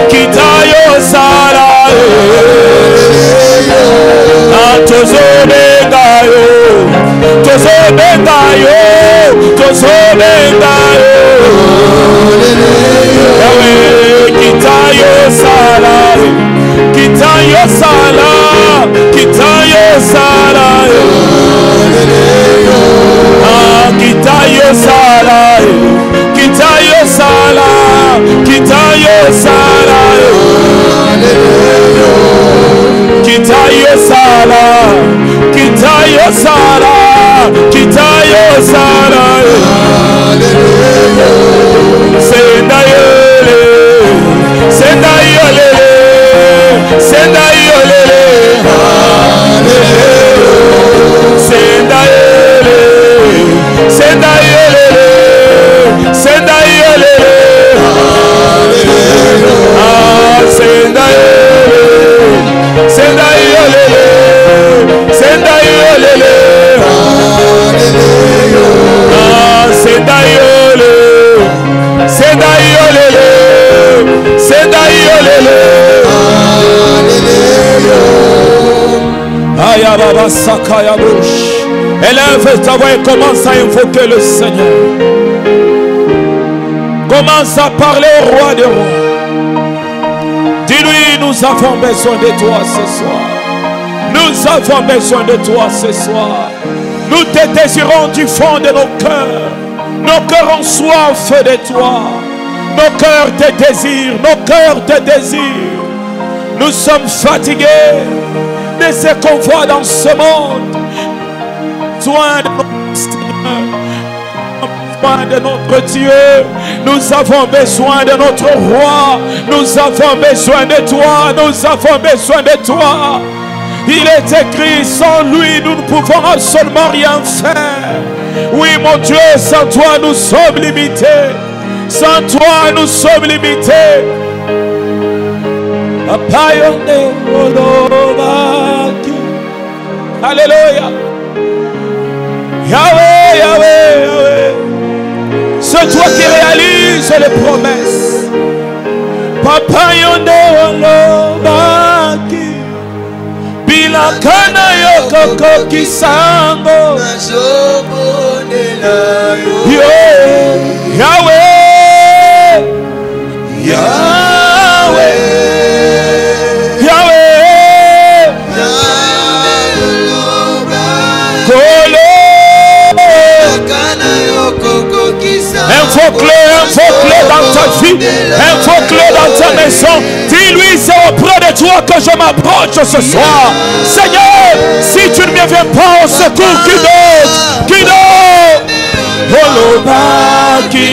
Kita yo sala, Élève ta voix et commence à invoquer le Seigneur. Commence à parler au roi des rois. Dis-lui, nous avons besoin de toi ce soir. Nous avons besoin de toi ce soir. Nous te désirons du fond de nos cœurs. Nos cœurs ont soif de toi. Nos cœurs te désirent. Nos cœurs te désirent. Nous sommes fatigués de ce qu'on voit dans ce monde. Soin de notre Seigneur, soin de notre Dieu. Nous avons besoin de notre roi. Nous avons besoin de toi. Nous avons besoin de toi. Il est écrit, sans lui, nous ne pouvons absolument rien faire. Oui, mon Dieu, sans toi, nous sommes limités. Sans toi, nous sommes limités. Alléluia. Yahweh, Yahweh, Yahweh. C'est toi qui réalises les promesses. Papa yonde olobaki. Bilakana yokoko kisango. Yahweh, Yahweh, Yahweh. Invoque-le, invoque-le dans ta vie, invoque-le dans ta maison. Dis-lui, c'est auprès de toi que je m'approche ce soir. Seigneur, si tu ne me viens pas au secours, qui d'autre? Qui d'autre? Olobaki,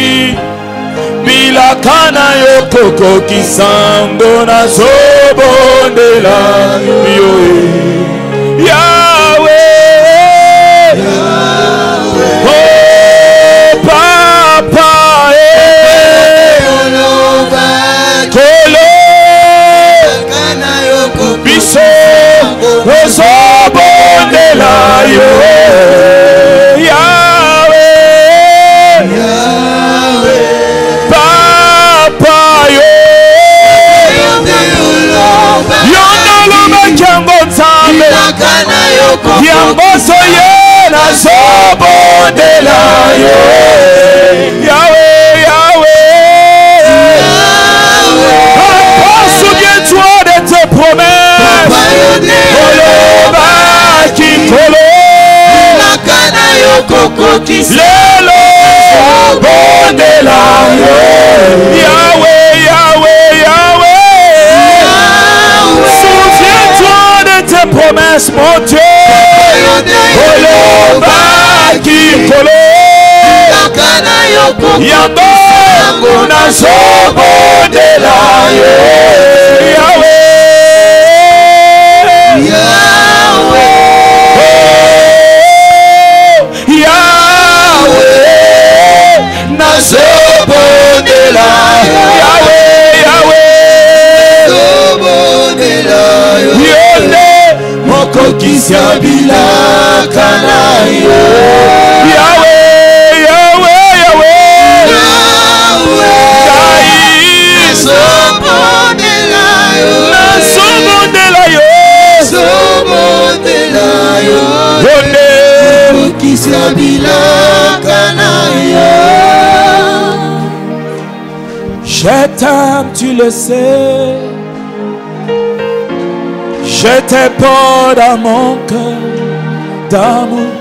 bilakana yokoko kisango na zobondela yoe. Yahweh, Yahweh. Oh, Papa, biso ozobondela yo. Yahweh, Yahweh. Papa yo yondoloba kyango nzambe yamboso ye nazobondela yo. Yahweh, Yahweh. Papa, souviens-toi de tes promesses. Lelo bondela yo. Yahweh, Yahweh, Yahweh. Souviens-toi de tes promesses, mon Dieu. Yando nazobondela yo. Yahweh, Yahweh, Yahweh, nazobondela. Yahweh, Yahweh, nazobondela yo. Yonde mokokisi abilaka na yo. Yahweh, Yahweh, Yahweh, Yahweh, nazobondela yo. Je t'aime, tu le sais. Je te porte dans mon cœur d'amour.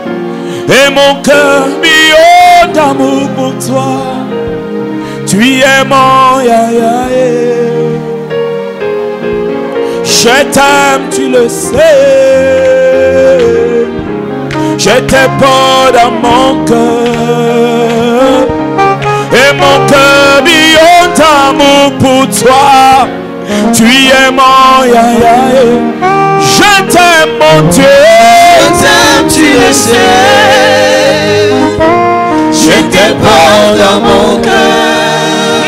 Et mon cœur million d'amour pour toi. Tu es mon ya. Je t'aime, tu le sais. Je te porte dans mon cœur. Et mon cœur million d'amour pour toi. Tu es mon ya. Je t'aime, mon Dieu. Je t'aime, tu le sais. Je te porte dans mon cœur.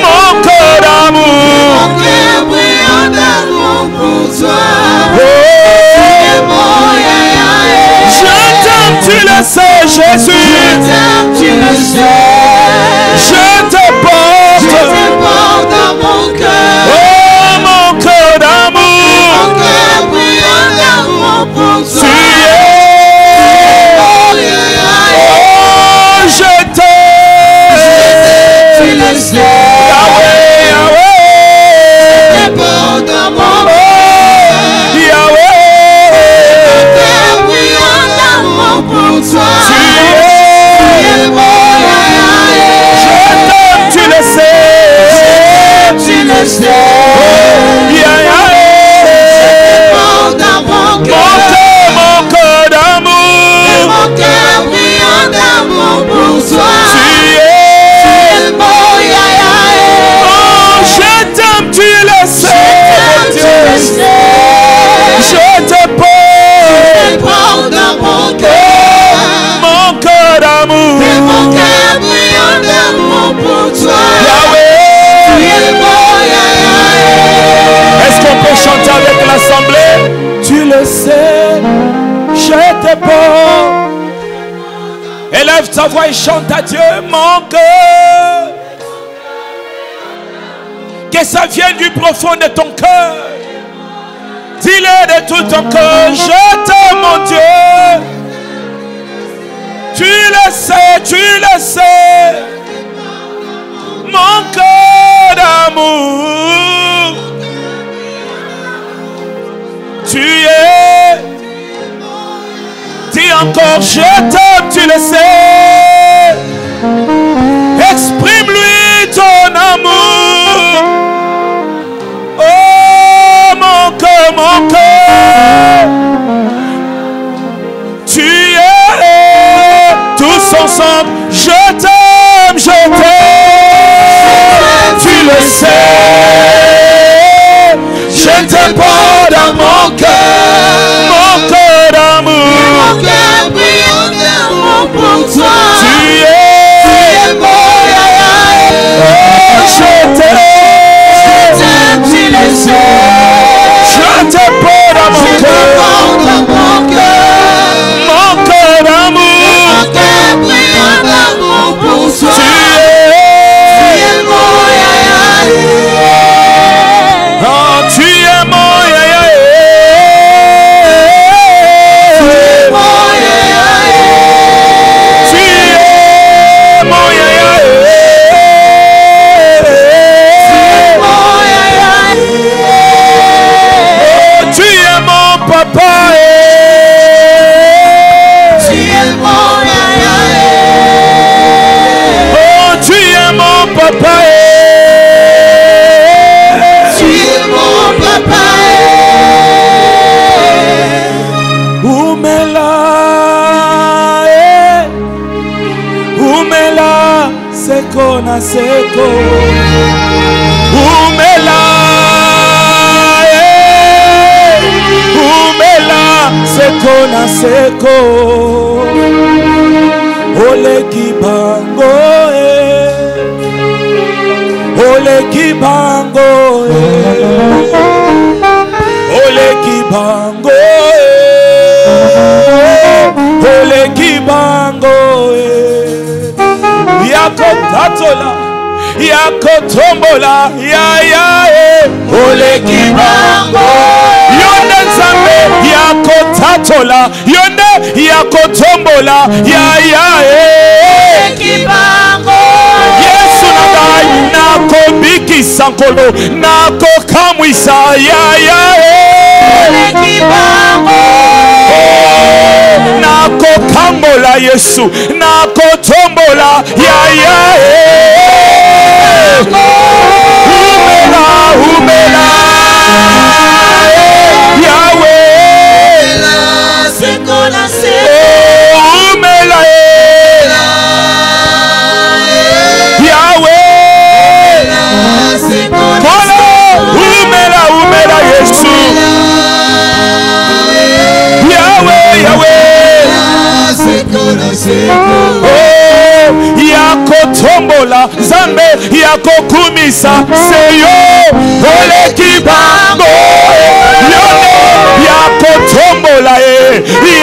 Mon cœur d'amour. Mon cœur brillant d'amour pour toi. Oh. Tu es mon ya. Je t'aime, tu le sais, Jésus. Je t'aime, tu le sais. Je te porte dans mon cœur. Oh, mon cœur d'amour. Mon cœur brillant d'amour pour toi. Tu es mon ya. Oh, je t'aime. Tu le sais. Yahweh, Yahweh. Je te porte dans mon cœur. Oh, Yahweh. Mon cœur brillant d'amour pour toi. Tu es mon ya. Je t'aime, tu le sais. Tu le sais. Oh, Je te porte dans mon cœur. mon cœur d'amour. Mon cœur brillant d'amour pour toi. Tu es mon ya. Oh, je t'aime, tu le sais. Tu le sais. Je te porte dans mon cœur. Mon cœur d'amour. Mon cœur brillant d'amour pour toi. Yahweh. Tu es mon ya. Est-ce qu'on peut chanter avec l'assemblée? Tu le sais, je te porte. Élève ta voix et chante à Dieu, mon cœur. Que ça vienne du profond de ton cœur. Dis-le de tout ton cœur, je t'aime, mon Dieu. Tu le sais, tu le sais. Mon cœur d'amour. Tu es. Dis encore, je t'aime, tu le sais. Exprime-lui ton amour. Oh, mon cœur. Tu es tous ensemble. Je t'aime, tu le sais. Je te porte dans mon cœur d'amour. Mon cœur brillant d'amour pour toi. Tu es mon ya. Oh, je t'aime, tu le sais. Je te porte dans mon cœur. Mon cœur d'amour. Mon cœur brillant d'amour pour toi. Tu es mon ya. Oh, tu es mon ya. Tu es mon ya. Oh, tu es mon papa. Tu es mon ya. Oh, tu es mon papa. Tu es mon papa. Umela seko na seko. Umela seko na seko. Ole kibango ole kibango ole kibango ole kibango yako tatola yakotombola oleki bango yonde nzambe yakotatola yonde yakotombola oleki bango Yesu na ngai nakobikisa nkolo nakokamwisa oleki bango nakokambola Yesu nakotombola umela Yahweh umela Yahweh umela Yesu Yahweh yakotombola Zambe yakokumisa seyo oleki bango yone yakotombola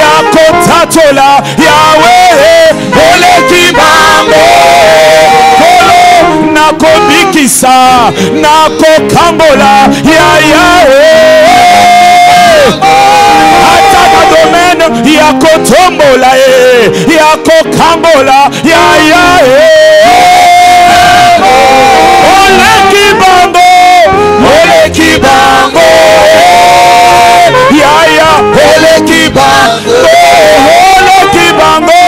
yakotatola Yahweh oleki bango kolo nakobikisa nakokambola ataka domaine yakotombola yakokambola oleki bango oleki bango oleki bango oleki bango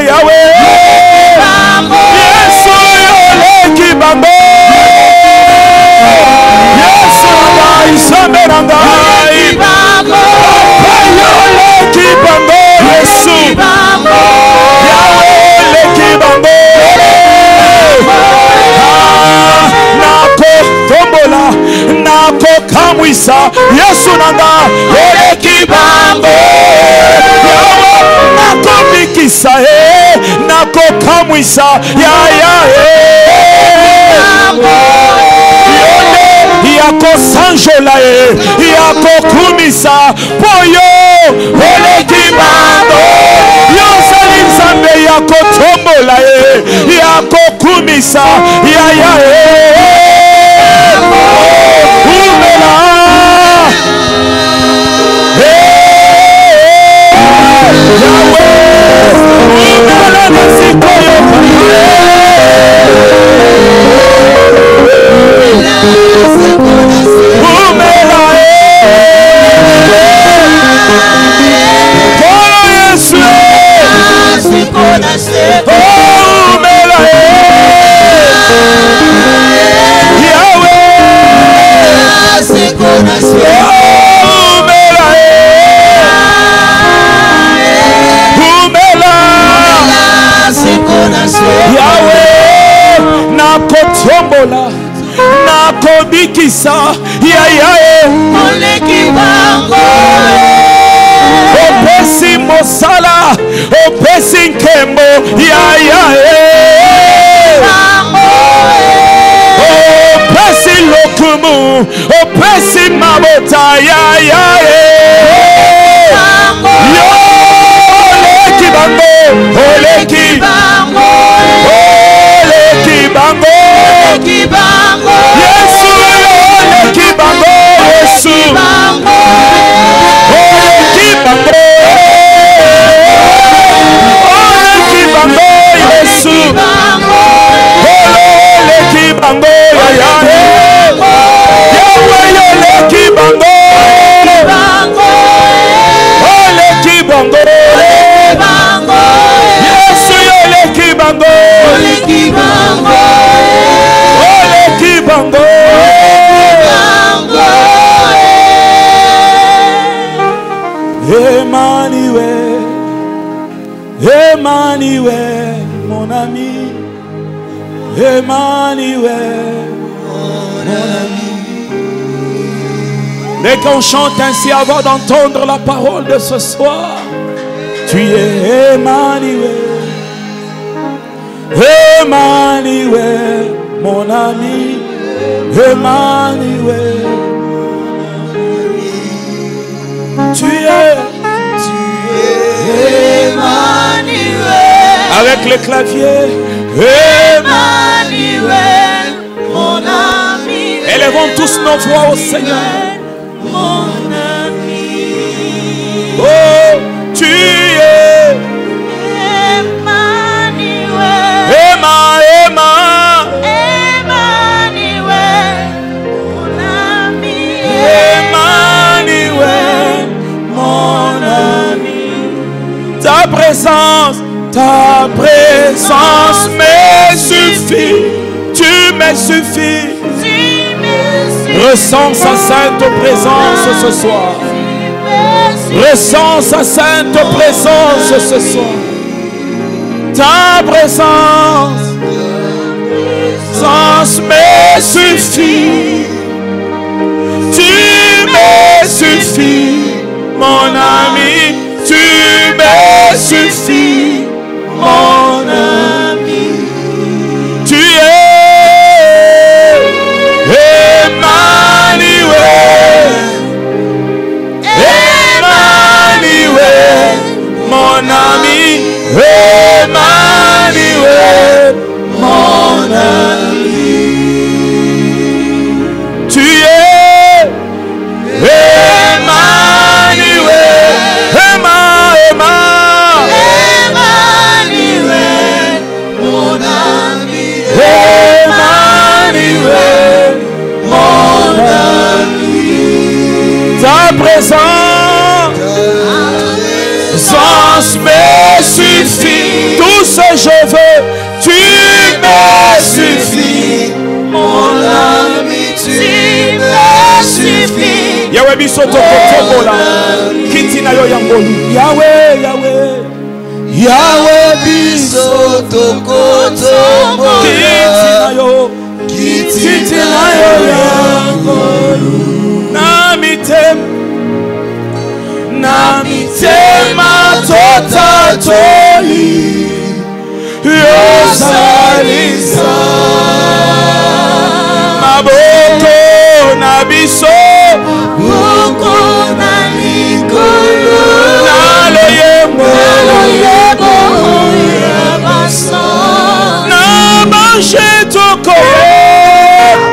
Yahweh Yesu oleki bango Yesu ngai ngai oleki bango Yesu oleki bango nakotombola nakokamwisa Yesu nanga oleki bango nakobikisa nakokamwisa yakosanjola yakokumisa poyo oleki bango yozali nzambe yakotombola yakokumisa umela umela nasikoyo nakotombola nakobikisa oleki bango opesi mosala opesi nkembo opesi lokumu opesi mabota oleki bango oleki bango oleki bango Yesu oleki bango Yesu oleki bango oleki bango Yesu oleki bango Yahweh oleki bango oleki bango Yesu oleki bango oleki bango Emmanuel, Emmanuel, mon ami, Emmanuel, mon ami. Mais qu'on chante ainsi avant d'entendre la parole de ce soir. Tu es Emmanuel, Emmanuel, mon ami, Emmanuel. Tu es Emmanuel. Avec les claviers. Emmanuel, mon ami. Élevons tous nos voix au Seigneur. Mon ami. Oh, tu es Emmanuel. Emmanuel, mon ami. Emmanuel, mon ami. Ta présence me suffit. Tu me suffis. Ressens sa sainte présence ce soir. Ressens sa sainte présence ce soir. Ta présence me suffit. Tu me suffis, mon ami. Tu me suffis, mon ami. Tu es Emmanuel. Emmanuel, mon ami. Emmanuel, mon ami. Tu es Emmanuel. Emmanuel, mon ami. Emmanuel, mon ami. Ta présence me suffit. Tout ce je veux, tu me suffis. Mon ami, tu me suffis. Yahweh bisoto kotobola. Kitina yo yambolu. Yahweh, Yahweh. Yahweh bisoto kotobola. Kitina yo. Kitina yo yambolu. Namitema totatoli. Yosalisa. Maboko na biso. Boko na likolo. Naloyemo yabaso. Na banche tokoye.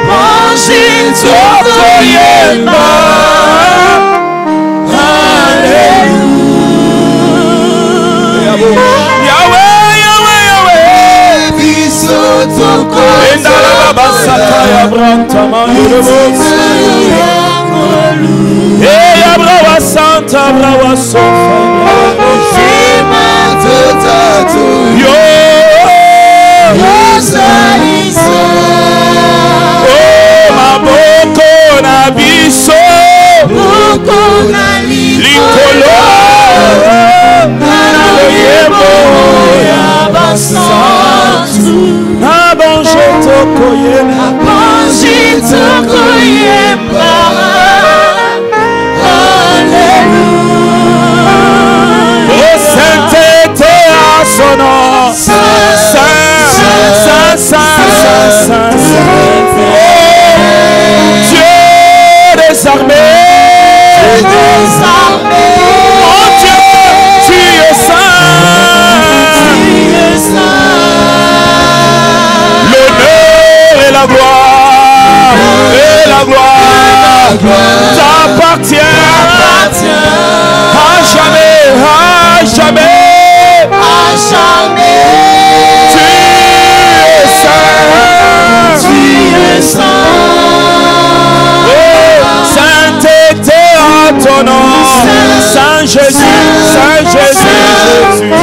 Banche tokoyemba. Yahweh, Yahweh, Yahweh. Bisoto kotobola. Endala babasaka ya branta mandelebos. Hey, abrawa santa, abrawa sofa. Shema totato. Yo. Yosalisa. Oh, maboko na biso. Boko na Likolo. Naloyemo yabasantu. Abanje tokoyena. Abanje tokoyemba. Alléluia. Oh, sainteté à son nom. Saint, Saint, Saint, Saint. Dieu des armées. Oh Dieu, tu es saint. L'honneur et la gloire t'appartient à jamais, à jamais, À jamais. tu es saint. Tu es saint. Oh, sainteté à ton nom, Saint Jésus, Saint Jésus, Jésus.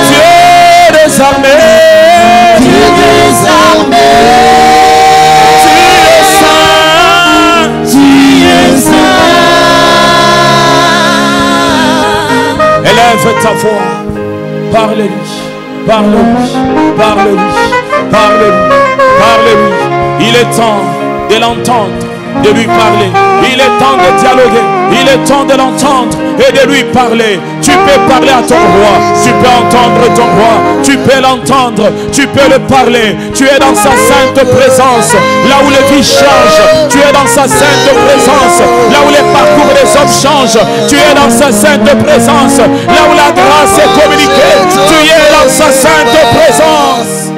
Dieu des armées, Dieu des armées. tu es saint. Tu es saint. Élève ta voix, parle-lui, parle-lui, parle-lui, parle-lui, parle-lui. Il est temps de l'entendre, de lui parler. Il est temps de dialoguer. Il est temps de l'entendre et de lui parler. Tu peux parler à ton roi. Tu peux entendre ton roi. Tu peux l'entendre. Tu peux le parler. Tu es dans sa sainte présence. Là où les vies changent. Tu es dans sa sainte présence. Là où les parcours des hommes changent. louange. Tu es dans sa sainte présence. Là où la grâce est communiquée, tu es dans sa sainte présence.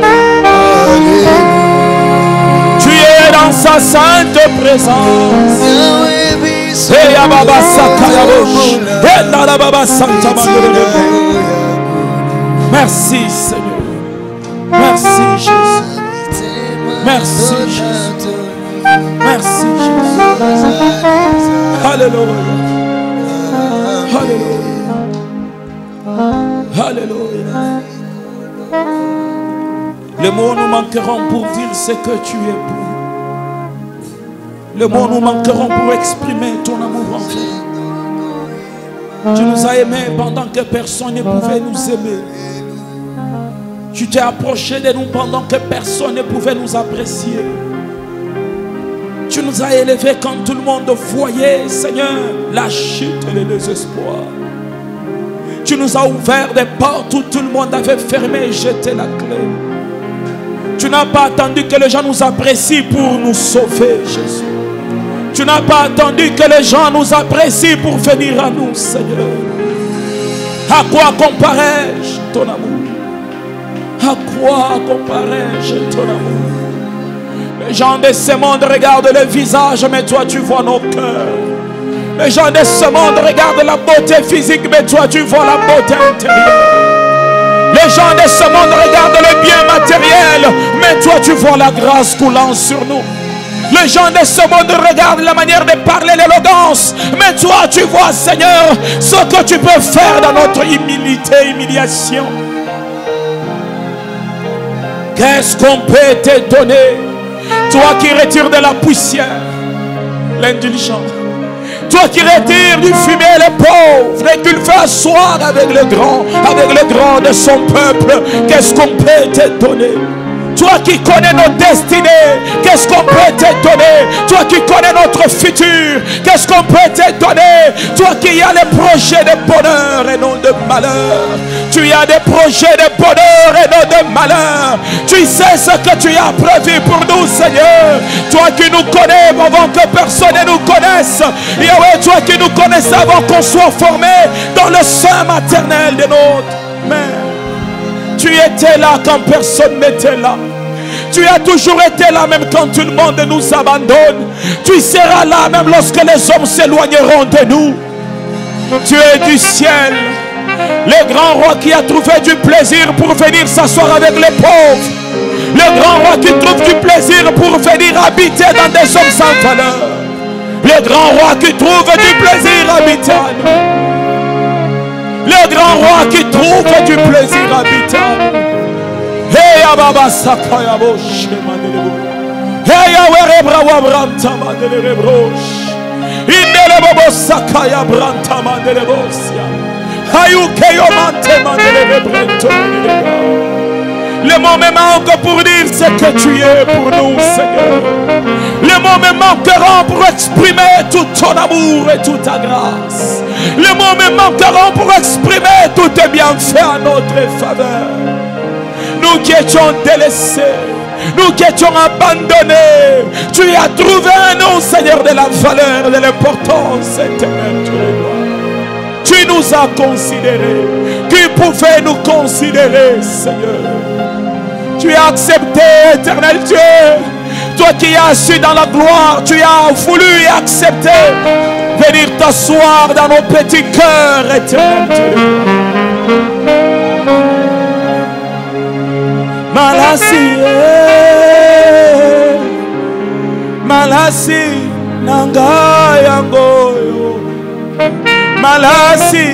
Tu es dans sa sainte présence. Merci Seigneur. Merci Jésus. Merci Jésus. Merci Jésus. Alléluia. Alléluia. Alléluia. Les mots nous manqueront pour dire ce que tu es pour nous. Les mots nous manqueront pour exprimer ton amour envers nous. Tu nous as aimés pendant que personne ne pouvait nous aimer. Tu t'es approché de nous pendant que personne ne pouvait nous apprécier. Tu nous as élevés quand tout le monde voyait, Seigneur, la chute et le désespoir. Tu nous as ouvert des portes où tout le monde avait fermé et jeté la clé. Tu n'as pas attendu que les gens nous apprécient pour nous sauver, Jésus. Tu n'as pas attendu que les gens nous apprécient pour venir à nous, Seigneur. À quoi comparais-je ton amour? À quoi comparais-je ton amour? Les gens de ce monde regardent le visage, mais toi tu vois nos cœurs. Les gens de ce monde regardent la beauté physique, mais toi tu vois la beauté intérieure. Les gens de ce monde regardent le bien matériel, mais toi tu vois la grâce coulant sur nous. Les gens de ce monde regardent la manière de parler, l'élégance, mais toi tu vois, Seigneur, ce que tu peux faire dans notre humiliation. Qu'est-ce qu'on peut te donner? Toi qui retires de la poussière l'indulgent, toi qui retires du fumier les pauvres et qui le fais asseoir avec le grand de son peuple, qu'est-ce qu'on peut te donner? Toi qui connais nos destinées, qu'est-ce qu'on peut te donner? Toi qui connais notre futur, qu'est-ce qu'on peut te donner? Toi qui as les projets de bonheur et non de malheur. Tu as des projets de bonheur et non de malheur. Tu sais ce que tu as prévu pour nous, Seigneur. Toi qui nous connais avant que personne ne nous connaisse. Yahweh, toi qui nous connaissais avant qu'on soit formés dans le sein maternel de notre mère. Tu étais là quand personne n'était là. Tu as toujours été là même quand tout le monde nous abandonne. Tu seras là même lorsque les hommes s'éloigneront de nous. Tu es du ciel, le grand roi qui a trouvé du plaisir pour venir s'asseoir avec les pauvres. Le grand roi qui trouve du plaisir pour venir habiter dans des hommes sans valeur. Le grand roi qui trouve du plaisir à habiter à nous. Le grand roi qui trouve du plaisir à habiter à nous. Hey Ababa Sakaya Bosh Mandelebo. Hey Yahweh Brawa Branta Mandelebrosh. Indelebo Sakaya Branta Mandelebosia. Hayukeyo Mante Mandelebreto. Le mot me manque pour dire ce que tu es pour nous, Seigneur. Le mot me manqueront pour exprimer tout ton amour et toute ta grâce. Le mot me manqueront pour exprimer tous tes bienfaits à notre faveur. Nous qui étions délaissés, nous qui étions abandonnés, tu as trouvé en nous, Seigneur, de la valeur et de l'importance éternelle. Tu nous as considérés. Qui pouvait nous considérer, Seigneur? Tu as accepté, éternel Dieu. Toi qui as su dans la gloire, tu as voulu et accepté venir t'asseoir dans nos petits cœurs, éternel Dieu. Malasi nanga yangoyo. Malasi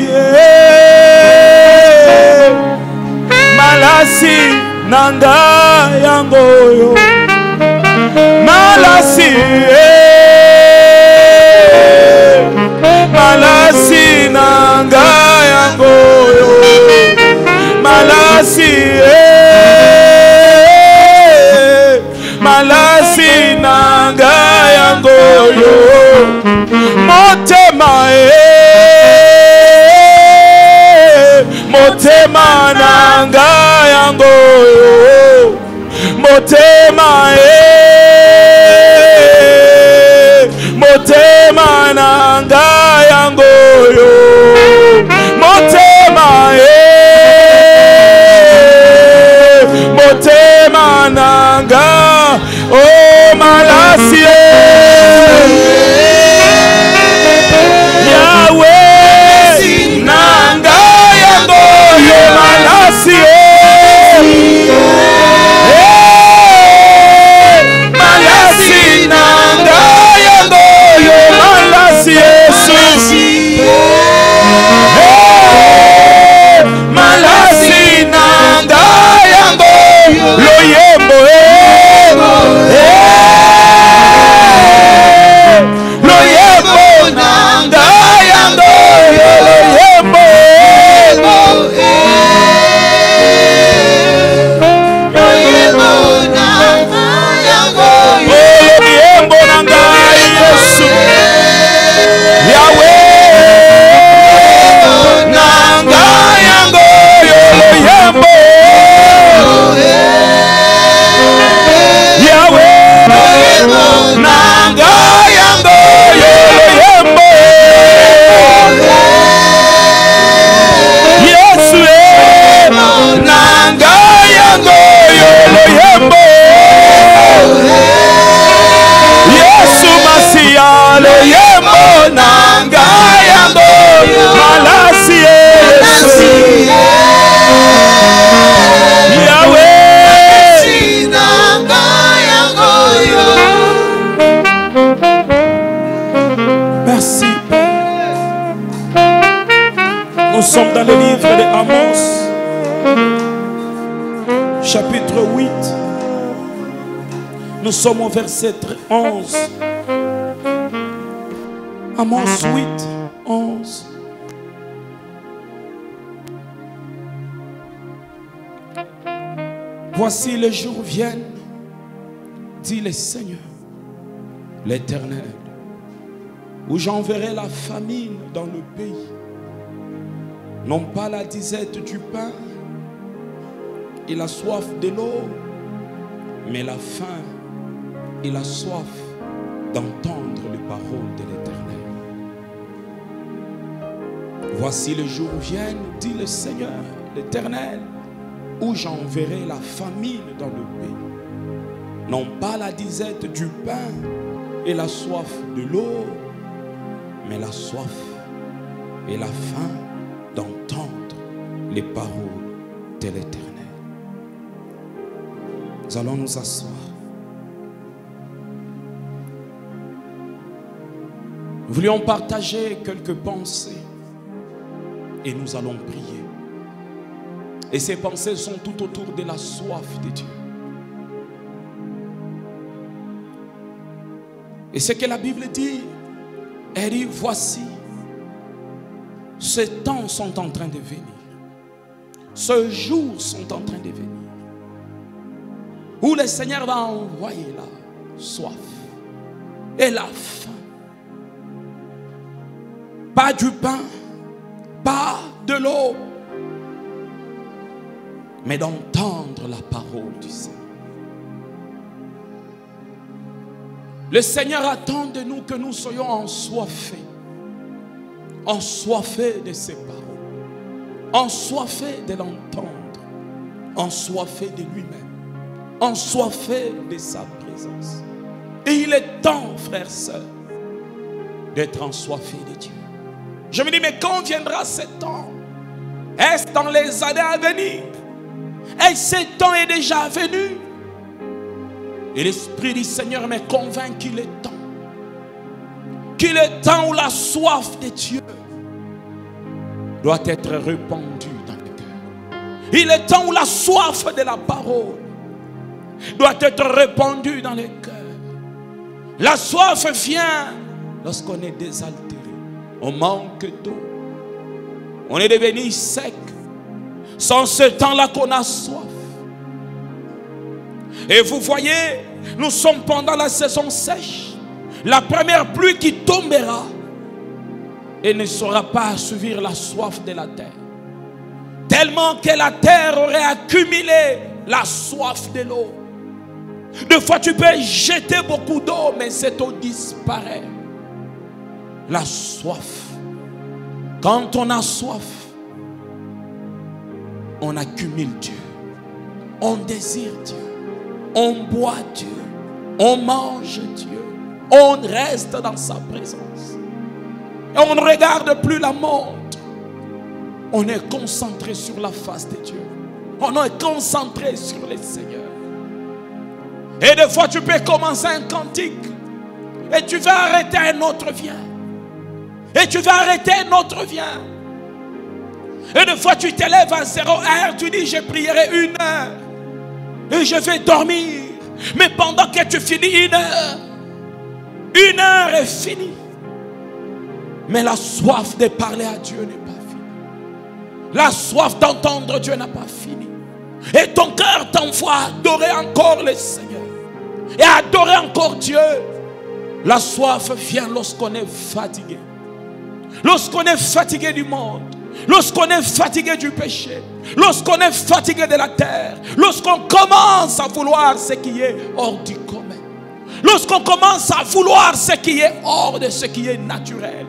nanga yangoyo. Malasi nanga yangoyo. Malasi nanga yangoyo. Motema nanga yangoyo. Motema nanga yangoyo. Nous sommes dans le livre de Amos, chapitre 8. Nous sommes au verset 11. Amos 8, 11. Voici les jours viennent, dit le Seigneur, l'Éternel, où j'enverrai la famine dans le pays. Non pas la disette du pain et la soif de l'eau, mais la faim et la soif d'entendre les paroles de l'Éternel. Voici les jours viennent, dit le Seigneur, l'Éternel, où j'enverrai la famine dans le pays. Non pas la disette du pain et la soif de l'eau, mais la soif et la faim d'entendre les paroles de l'Éternel. Nous allons nous asseoir. Nous voulions partager quelques pensées et nous allons prier. Et ces pensées sont tout autour de la soif de Dieu. Et ce que la Bible dit, elle dit, voici, ces temps sont en train de venir. Ces jours sont en train de venir. Où le Seigneur va envoyer la soif et la faim. Pas du pain, pas de l'eau, mais d'entendre la parole du Seigneur. Le Seigneur attend de nous que nous soyons ensoiffés de ses paroles, ensoiffés de l'entendre, ensoiffés de lui-même, ensoiffés de sa présence. Et il est temps, frères et sœurs, d'être ensoiffés de Dieu. Je me dis, mais quand viendra ce temps? Est-ce dans les années à venir? Et ce temps est déjà venu. Et l'Esprit du Seigneur me convainc qu'il est temps. Qu'il est temps où la soif de Dieu doit être répandue dans le cœur. Il est temps où la soif de la parole doit être répandue dans le cœur. La soif vient lorsqu'on est désaltéré. On manque d'eau. On est devenu sec. Sans ce temps-là qu'on a soif. Et vous voyez, nous sommes pendant la saison sèche. La première pluie qui tombera et ne saura pas assouvir la soif de la terre. Tellement que la terre aurait accumulé la soif de l'eau. Des fois tu peux jeter beaucoup d'eau, mais cette eau disparaît. La soif. Quand on a soif, on accumule Dieu. On désire Dieu. On boit Dieu. On mange Dieu. On reste dans sa présence. Et on ne regarde plus la montre. On est concentré sur la face de Dieu. On est concentré sur le Seigneur. Et des fois tu peux commencer un cantique. Et tu vas arrêter, un autre vient. Et tu vas arrêter, un autre vient. Et des fois tu t'élèves à 0 heure. Tu dis, je prierai 1 heure. Et je vais dormir. Mais pendant que tu finis 1 heure, 1 heure est finie. Mais la soif de parler à Dieu n'est pas finie. La soif d'entendre Dieu n'a pas fini. Et ton cœur t'envoie à adorer encore le Seigneur. Et à adorer encore Dieu. La soif vient lorsqu'on est fatigué. Lorsqu'on est fatigué du monde. Lorsqu'on est fatigué du péché. Lorsqu'on est fatigué de la terre. Lorsqu'on commence à vouloir ce qui est hors du commun. Lorsqu'on commence à vouloir ce qui est hors de ce qui est naturel.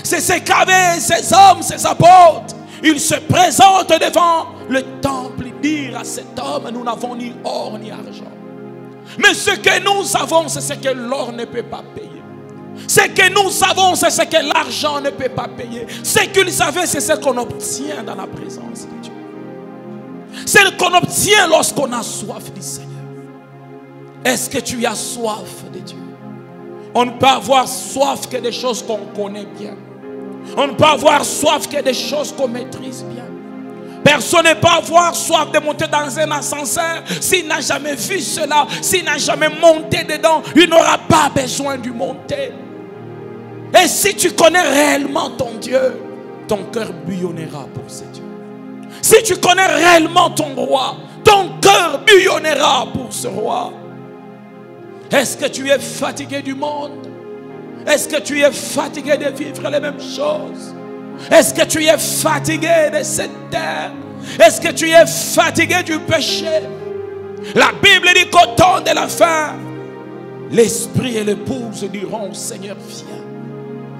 C'est ce qu'avaient ces hommes, ces apôtres. Ils se présentent devant le temple et disent à cet homme, nous n'avons ni or ni argent. Mais ce que nous avons, c'est ce que l'or ne peut pas payer. Ce que nous avons, c'est ce que l'argent ne peut pas payer. Ce qu'ils avaient, c'est ce qu'on obtient dans la présence de Dieu. C'est ce qu'on obtient lorsqu'on a soif du Seigneur. Est-ce que tu as soif de Dieu? On ne peut avoir soif que des choses qu'on connaît bien. On ne peut avoir soif que des choses qu'on maîtrise bien. Personne ne peut avoir soif de monter dans un ascenseur s'il n'a jamais vu cela, s'il n'a jamais monté dedans, il n'aura pas besoin de monter. Et si tu connais réellement ton Dieu, ton cœur bouillonnera pour ce Dieu. Si tu connais réellement ton roi, ton cœur bouillonnera pour ce roi. Est-ce que tu es fatigué du monde? Est-ce que tu es fatigué de vivre les mêmes choses? Est-ce que tu es fatigué de cette terre? Est-ce que tu es fatigué du péché? La Bible dit qu'au temps de la fin, l'esprit et l'épouse diront: Seigneur, viens.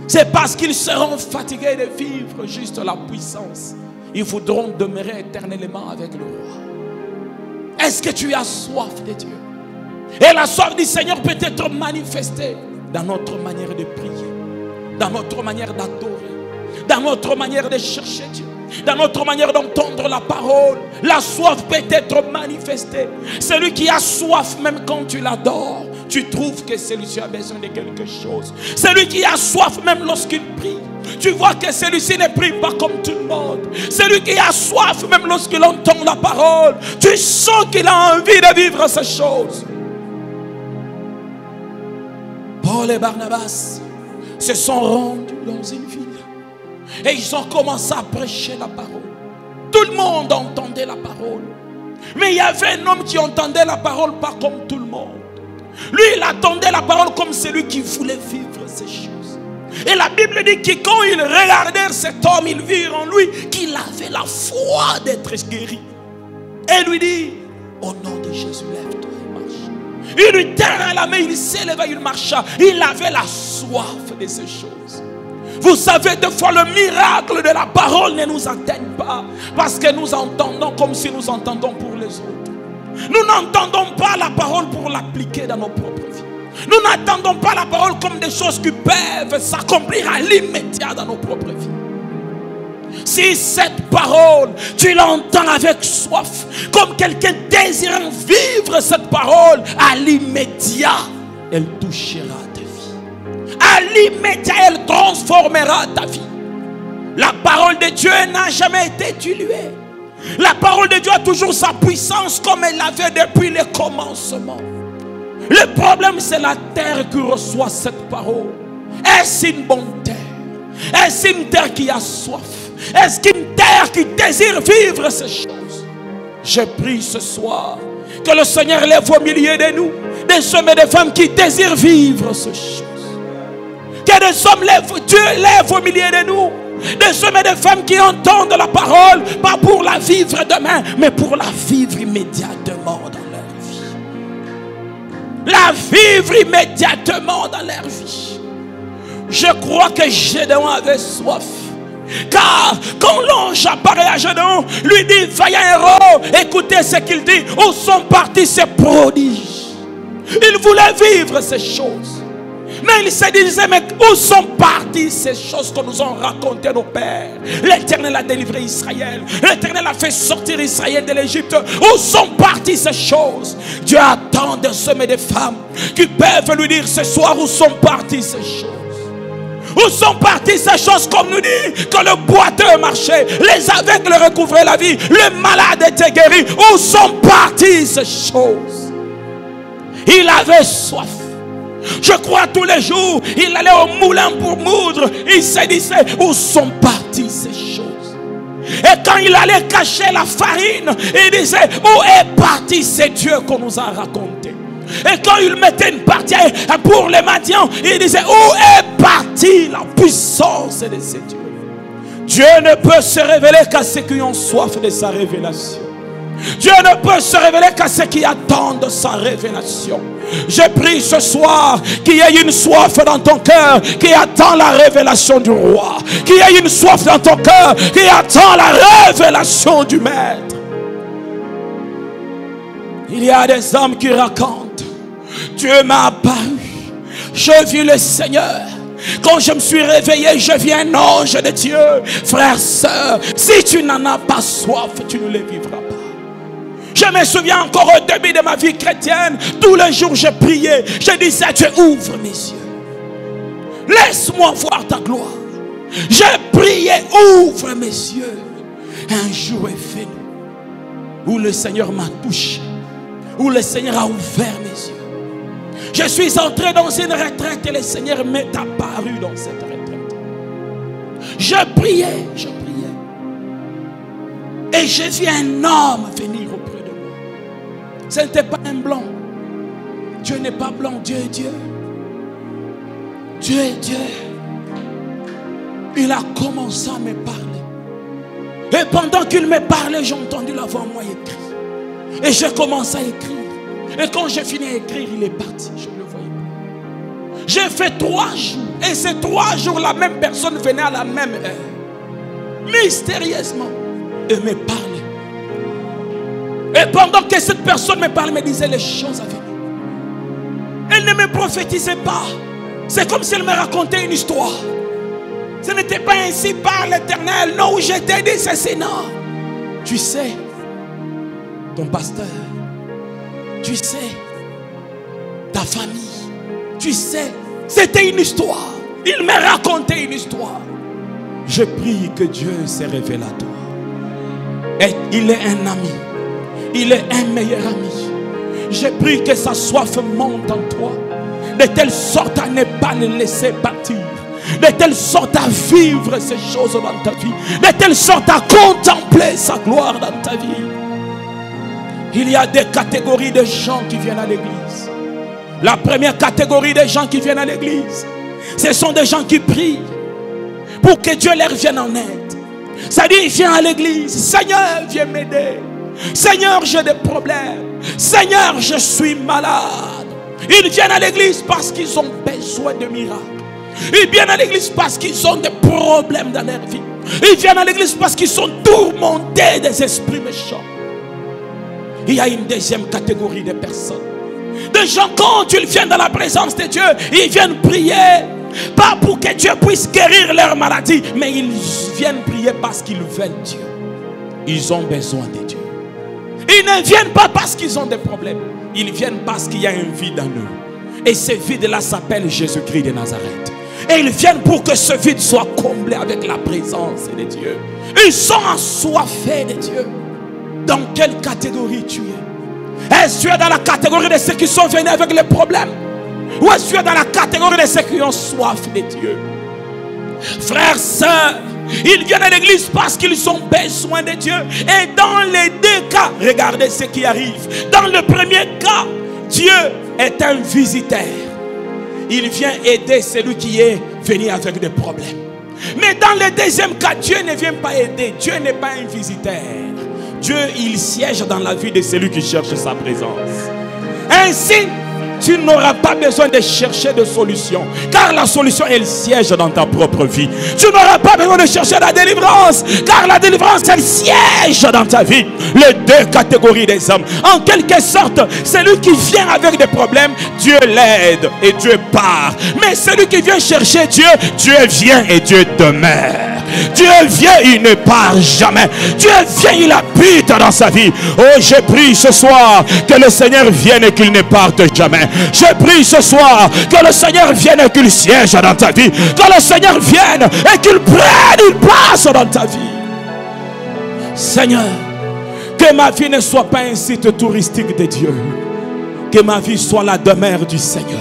C'est parce qu'ils seront fatigués de vivre juste la puissance. Ils voudront demeurer éternellement avec le roi. Est-ce que tu as soif de Dieu? Et la soif du Seigneur peut être manifestée dans notre manière de prier, dans notre manière d'adorer, dans notre manière de chercher Dieu, dans notre manière d'entendre la parole. La soif peut être manifestée. Celui qui a soif, même quand tu l'adores, tu trouves que celui-ci a besoin de quelque chose. Celui qui a soif, même lorsqu'il prie, tu vois que celui-ci ne prie pas comme tout le monde. Celui qui a soif, même lorsqu'il entend la parole, tu sens qu'il a envie de vivre ces choses. Paul et Barnabas se sont rendus dans une ville et ils ont commencé à prêcher la parole. Tout le monde entendait la parole, mais il y avait un homme qui entendait la parole pas comme tout le monde. Lui, il attendait la parole comme celui qui voulait vivre ces choses. Et la Bible dit que quand ils regardèrent cet homme, ils virent en lui qu'il avait la foi d'être guéri. Et lui dit: au nom de Jésus, lève-toi et marche. Il lui tint la main, il s'éleva, il marcha. Il avait la soif de ces choses. Vous savez, des fois le miracle de la parole ne nous atteigne pas parce que nous entendons comme si nous entendons pour les autres. Nous n'entendons pas la parole pour l'appliquer dans nos propres vies. Nous n'entendons pas la parole comme des choses qui peuvent s'accomplir à l'immédiat dans nos propres vies. Si cette parole, tu l'entends avec soif, comme quelqu'un désirant vivre cette parole, à l'immédiat, elle touchera ta vie. À l'immédiat, elle transformera ta vie. La parole de Dieu n'a jamais été diluée. La parole de Dieu a toujours sa puissance comme elle l'avait depuis le commencement. Le problème, c'est la terre qui reçoit cette parole. Est-ce une bonne terre? Est-ce une terre qui a soif? Est-ce qu'une terre qui désire vivre ces choses? Je prie ce soir que le Seigneur lève au milieu de nous des hommes et des femmes qui désirent vivre ces choses. Que des hommes lèvent, Dieu lève au milieu de nous des hommes et des femmes qui entendent la parole, pas pour la vivre demain, mais pour la vivre immédiatement dans leur vie. La vivre immédiatement dans leur vie. Je crois que Gédéon avait soif. Car quand l'ange apparaît à Gédéon, lui dit: vaillant héros, écoutez ce qu'il dit. Où sont partis ces prodiges? Il voulait vivre ces choses. Mais il se disait: mais où sont parties ces choses que nous ont racontées nos pères? L'Éternel a délivré Israël. L'Éternel a fait sortir Israël de l'Égypte. Où sont parties ces choses? Dieu attend des hommes et des femmes qui peuvent lui dire ce soir: où sont parties ces choses? Où sont parties ces choses, comme nous dit que le boiteux marchait, les aveugles recouvraient la vie, le malade était guéri? Où sont parties ces choses? Il avait soif. Je crois tous les jours, il allait au moulin pour moudre. Il se disait: où sont parties ces choses? Et quand il allait cacher la farine, il disait: où est parti ce Dieu qu'on nous a raconté? Et quand il mettait une partie pour les Madians, il disait: où est partie la puissance de ces dieux? Dieu ne peut se révéler qu'à ceux qui ont soif de sa révélation. Dieu ne peut se révéler qu'à ceux qui attendent sa révélation. Je prie ce soir qu'il y ait une soif dans ton cœur qui attend la révélation du roi. Qu'il y ait une soif dans ton cœur qui attend la révélation du maître. Il y a des hommes qui racontent: Dieu m'a apparu, je vis le Seigneur. Quand je me suis réveillé, je vis un ange de Dieu. Frères, sœurs, si tu n'en as pas soif, tu ne le vivras pas. Je me souviens encore au début de ma vie chrétienne, tous les jours je priais, je disais: Dieu, ouvre mes yeux, laisse-moi voir ta gloire. J'ai prié, ouvre mes yeux. Un jour est venu où le Seigneur m'a touché, où le Seigneur a ouvert mes yeux. Je suis entré dans une retraite et le Seigneur m'est apparu dans cette retraite. Je priais. Et j'ai vu un homme venir auprès de moi. Ce n'était pas un blanc. Dieu n'est pas blanc, Dieu est Dieu. Dieu est Dieu. Il a commencé à me parler. Et pendant qu'il me parlait, j'ai entendu la voix en moi écrire. Et j'ai commencé à écrire. Et quand j'ai fini d'écrire, il est parti. Je ne le voyais pas. J'ai fait 3 jours. Et ces 3 jours, la même personne venait à la même heure. Mystérieusement. Et me parlait. Et pendant que cette personne me parlait, me disait les choses à venir. Elle ne me prophétisait pas. C'est comme si elle me racontait une histoire. Ce n'était pas ainsi par l'Éternel. Non, où j'étais dit ceci, non. Tu sais, ton pasteur, tu sais, ta famille, tu sais, c'était une histoire. Il me racontait une histoire. Je prie que Dieu se révèle à toi. Et il est un ami. Il est un meilleur ami. Je prie que sa soif monte en toi. De telle sorte à ne pas le laisser partir. De telle sorte à vivre ces choses dans ta vie. De telle sorte à contempler sa gloire dans ta vie. Il y a des catégories de gens qui viennent à l'église. La première catégorie de gens qui viennent à l'église, ce sont des gens qui prient pour que Dieu leur vienne en aide. Ça dit, il vient à l'église. Seigneur, viens m'aider. Seigneur, j'ai des problèmes. Seigneur, je suis malade. Ils viennent à l'église parce qu'ils ont besoin de miracles. Ils viennent à l'église parce qu'ils ont des problèmes dans leur vie. Ils viennent à l'église parce qu'ils sont tourmentés des esprits méchants. Il y a une deuxième catégorie de personnes. Des gens, quand ils viennent dans la présence de Dieu, ils viennent prier. Pas pour que Dieu puisse guérir leur maladie, mais ils viennent prier parce qu'ils veulent Dieu. Ils ont besoin de Dieu. Ils ne viennent pas parce qu'ils ont des problèmes. Ils viennent parce qu'il y a un vide en eux. Et ce vide-là s'appelle Jésus-Christ de Nazareth. Et ils viennent pour que ce vide soit comblé avec la présence de Dieu. Ils sont assoiffés de Dieu. Dans quelle catégorie tu es? Est-ce que tu es dans la catégorie de ceux qui sont venus avec les problèmes? Ou est-ce que tu es dans la catégorie de ceux qui ont soif de Dieu? Frères, sœurs, ils viennent à l'église parce qu'ils ont besoin de Dieu. Et dans les 2 cas, regardez ce qui arrive. Dans le premier cas, Dieu est un visiteur. Il vient aider celui qui est venu avec des problèmes. Mais dans le deuxième cas, Dieu ne vient pas aider. Dieu n'est pas un visiteur. Dieu, il siège dans la vie de celui qui cherche sa présence. Ainsi, tu n'auras pas besoin de chercher de solution. Car la solution, elle siège dans ta propre vie. Tu n'auras pas besoin de chercher la délivrance. Car la délivrance, elle siège dans ta vie. Les 2 catégories des hommes. En quelque sorte, celui qui vient avec des problèmes, Dieu l'aide et Dieu part. Mais celui qui vient chercher Dieu, Dieu vient et Dieu demeure. Dieu vient, il ne part jamais. Dieu vient, il habite dans sa vie. Oh, je prie ce soir que le Seigneur vienne et qu'il ne parte jamais. Je prie ce soir que le Seigneur vienne et qu'il siège dans ta vie. Que le Seigneur vienne et qu'il prenne une place dans ta vie. Seigneur, que ma vie ne soit pas un site touristique de Dieu. Que ma vie soit la demeure du Seigneur.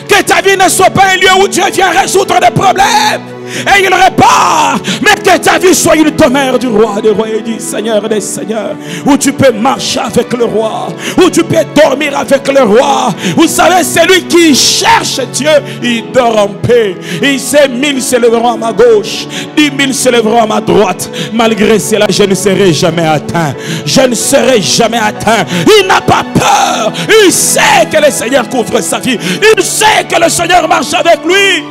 Que ta vie ne soit pas un lieu où Dieu vient résoudre des problèmes et il répare, mais que ta vie soit une demeure du roi des rois et du Seigneur des seigneurs, où tu peux marcher avec le roi, où tu peux dormir avec le roi. Vous savez, celui qui cherche Dieu, il dort en paix. Il sait, 1000 se lèveront à ma gauche, 10 000 se lèveront à ma droite. Malgré cela, je ne serai jamais atteint. Je ne serai jamais atteint. Il n'a pas peur. Il sait que le Seigneur couvre sa vie. Il sait que le Seigneur marche avec lui.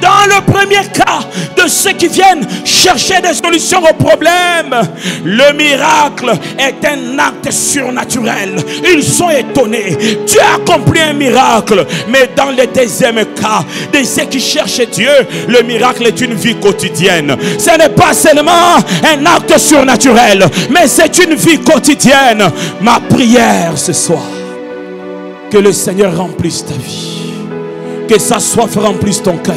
Dans le premier cas de ceux qui viennent chercher des solutions aux problèmes, le miracle est un acte surnaturel. Ils sont étonnés. Dieu a accompli un miracle. Mais dans le deuxième cas de ceux qui cherchent Dieu, le miracle est une vie quotidienne. Ce n'est pas seulement un acte surnaturel, mais c'est une vie quotidienne. Ma prière ce soir, que le Seigneur remplisse ta vie. Que sa soif remplisse ton cœur.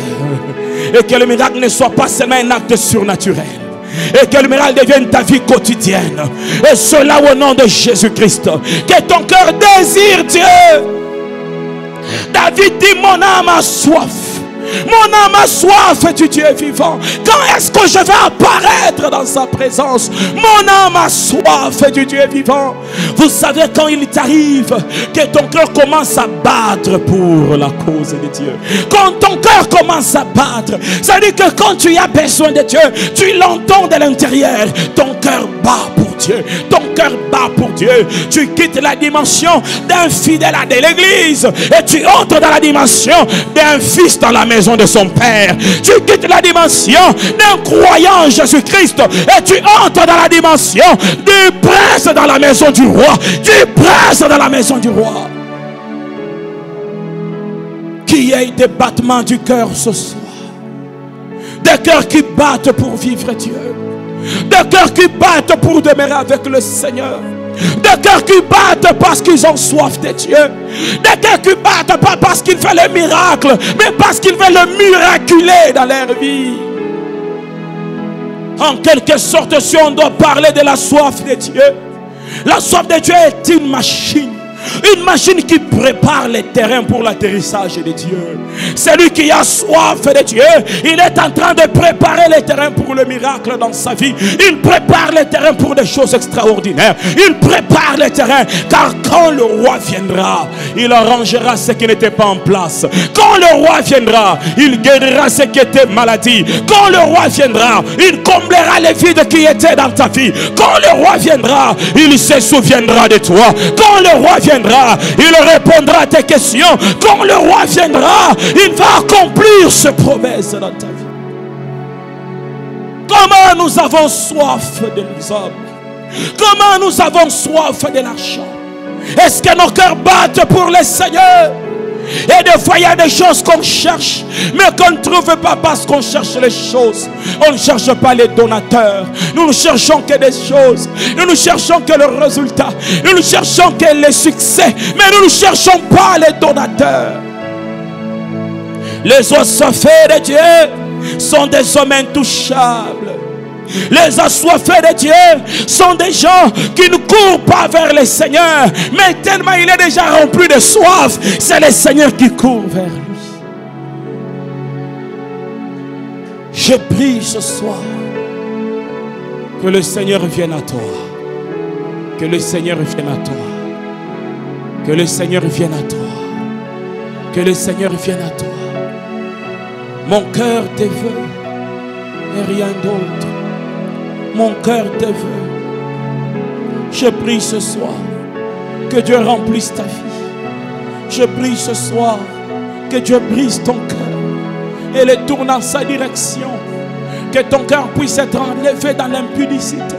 Et que le miracle ne soit pas seulement un acte surnaturel. Et que le miracle devienne ta vie quotidienne. Et cela au nom de Jésus-Christ. Que ton cœur désire Dieu. David dit, mon âme a soif. Mon âme a soif du Dieu vivant. Quand est-ce que je vais apparaître dans sa présence? Mon âme a soif du Dieu vivant. Vous savez, quand il t'arrive que ton cœur commence à battre pour la cause de Dieu, quand ton cœur commence à battre, ça veut dire que quand tu as besoin de Dieu, tu l'entends de l'intérieur. Ton cœur bat pour Dieu. Ton cœur bat pour Dieu. Tu quittes la dimension d'un fidèle de l'église et tu entres dans la dimension d'un fils dans la maison de son père. Tu quittes la dimension d'un croyant en Jésus-Christ et tu entres dans la dimension du prince dans la maison du roi. Du prince dans la maison du roi. Qu'il y ait des battements du cœur ce soir. Des cœurs qui battent pour vivre Dieu. Des cœurs qui battent pour demeurer avec le Seigneur. Des cœurs qui battent parce qu'ils ont soif de Dieu. Des cœurs qui battent pas parce qu'ils veulent le miracle, mais parce qu'ils veulent le miraculer dans leur vie. En quelque sorte, si on doit parler de la soif de Dieu, la soif de Dieu est une machine. Une machine qui prépare les terrains pour l'atterrissage de Dieu. Celui qui a soif de Dieu, il est en train de préparer les terrains pour le miracle dans sa vie. Il prépare les terrains pour des choses extraordinaires. Il prépare les terrains, car quand le roi viendra, il arrangera ce qui n'était pas en place. Quand le roi viendra, il guérira ce qui était maladie. Quand le roi viendra, il comblera les vides qui étaient dans ta vie. Quand le roi viendra, il se souviendra de toi. Quand le roi viendra, il répondra à tes questions. Quand le roi viendra, il va accomplir ses promesses dans ta vie. Comment nous avons soif de nos hommes? Comment nous avons soif de l'argent? Est-ce que nos cœurs battent pour le Seigneur? Et des fois il y a des choses qu'on cherche, mais qu'on ne trouve pas parce qu'on cherche les choses. On ne cherche pas les donateurs. Nous ne cherchons que des choses. Nous ne cherchons que le résultat. Nous ne cherchons que le succès. Mais nous ne cherchons pas les donateurs. Les assoiffés de Dieu sont des hommes intouchables. Les assoiffés de Dieu sont des gens qui ne courent pas vers le Seigneur, mais tellement il est déjà rempli de soif, c'est le Seigneur qui court vers lui. Je prie ce soir que le Seigneur vienne à toi. Que le Seigneur vienne à toi. Que le Seigneur vienne à toi. Que le Seigneur vienne à toi. Mon cœur te veut et rien d'autre. Mon cœur te veut. Je prie ce soir que Dieu remplisse ta vie. Je prie ce soir que Dieu brise ton cœur et le tourne dans sa direction. Que ton cœur puisse être enlevé dans l'impudicité.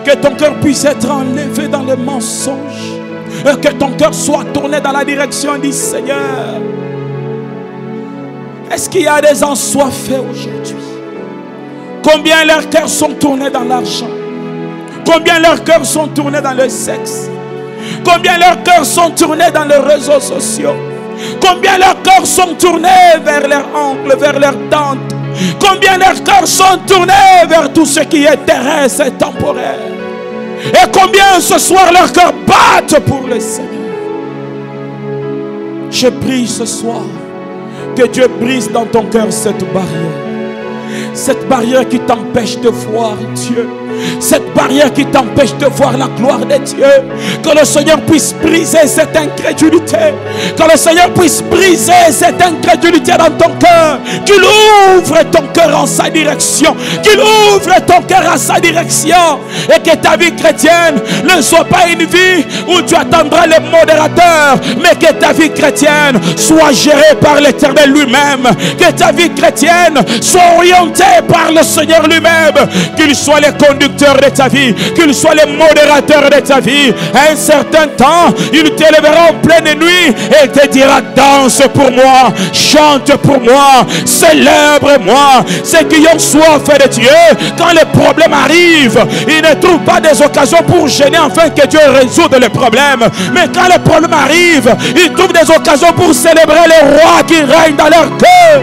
Que ton cœur puisse être enlevé dans le mensonge. Et que ton cœur soit tourné dans la direction du Seigneur. Est-ce qu'il y a des assoiffés aujourd'hui? Combien leurs cœurs sont tournés dans l'argent? Combien leurs cœurs sont tournés dans le sexe? Combien leurs cœurs sont tournés dans les réseaux sociaux? Combien leurs cœurs sont tournés vers leurs oncles, vers leurs tantes? Combien leurs cœurs sont tournés vers tout ce qui est terrestre et temporaire? Et combien ce soir leurs cœurs battent pour le Seigneur? Je prie ce soir que Dieu brise dans ton cœur cette barrière. Cette barrière qui t'empêche de voir Dieu. Cette barrière qui t'empêche de voir la gloire de Dieu. Que le Seigneur puisse briser cette incrédulité. Que le Seigneur puisse briser cette incrédulité dans ton cœur. Qu'il ouvre ton cœur en sa direction. Qu'il ouvre ton cœur à sa direction. Et que ta vie chrétienne ne soit pas une vie où tu attendras les modérateurs. Mais que ta vie chrétienne soit gérée par l'Éternel lui-même. Que ta vie chrétienne soit orientée par le Seigneur lui-même. Qu'il soit les conducteurs de ta vie, qu'ils soient les modérateurs de ta vie. À un certain temps, il t'élèvera en pleine nuit et te dira: danse pour moi, chante pour moi, célèbre-moi. Ceux qui ont soif de Dieu, quand les problèmes arrivent, ils ne trouvent pas des occasions pour gêner afin que Dieu résoudre les problèmes. Mais quand les problèmes arrivent, ils trouvent des occasions pour célébrer le roi qui règne dans leur cœur.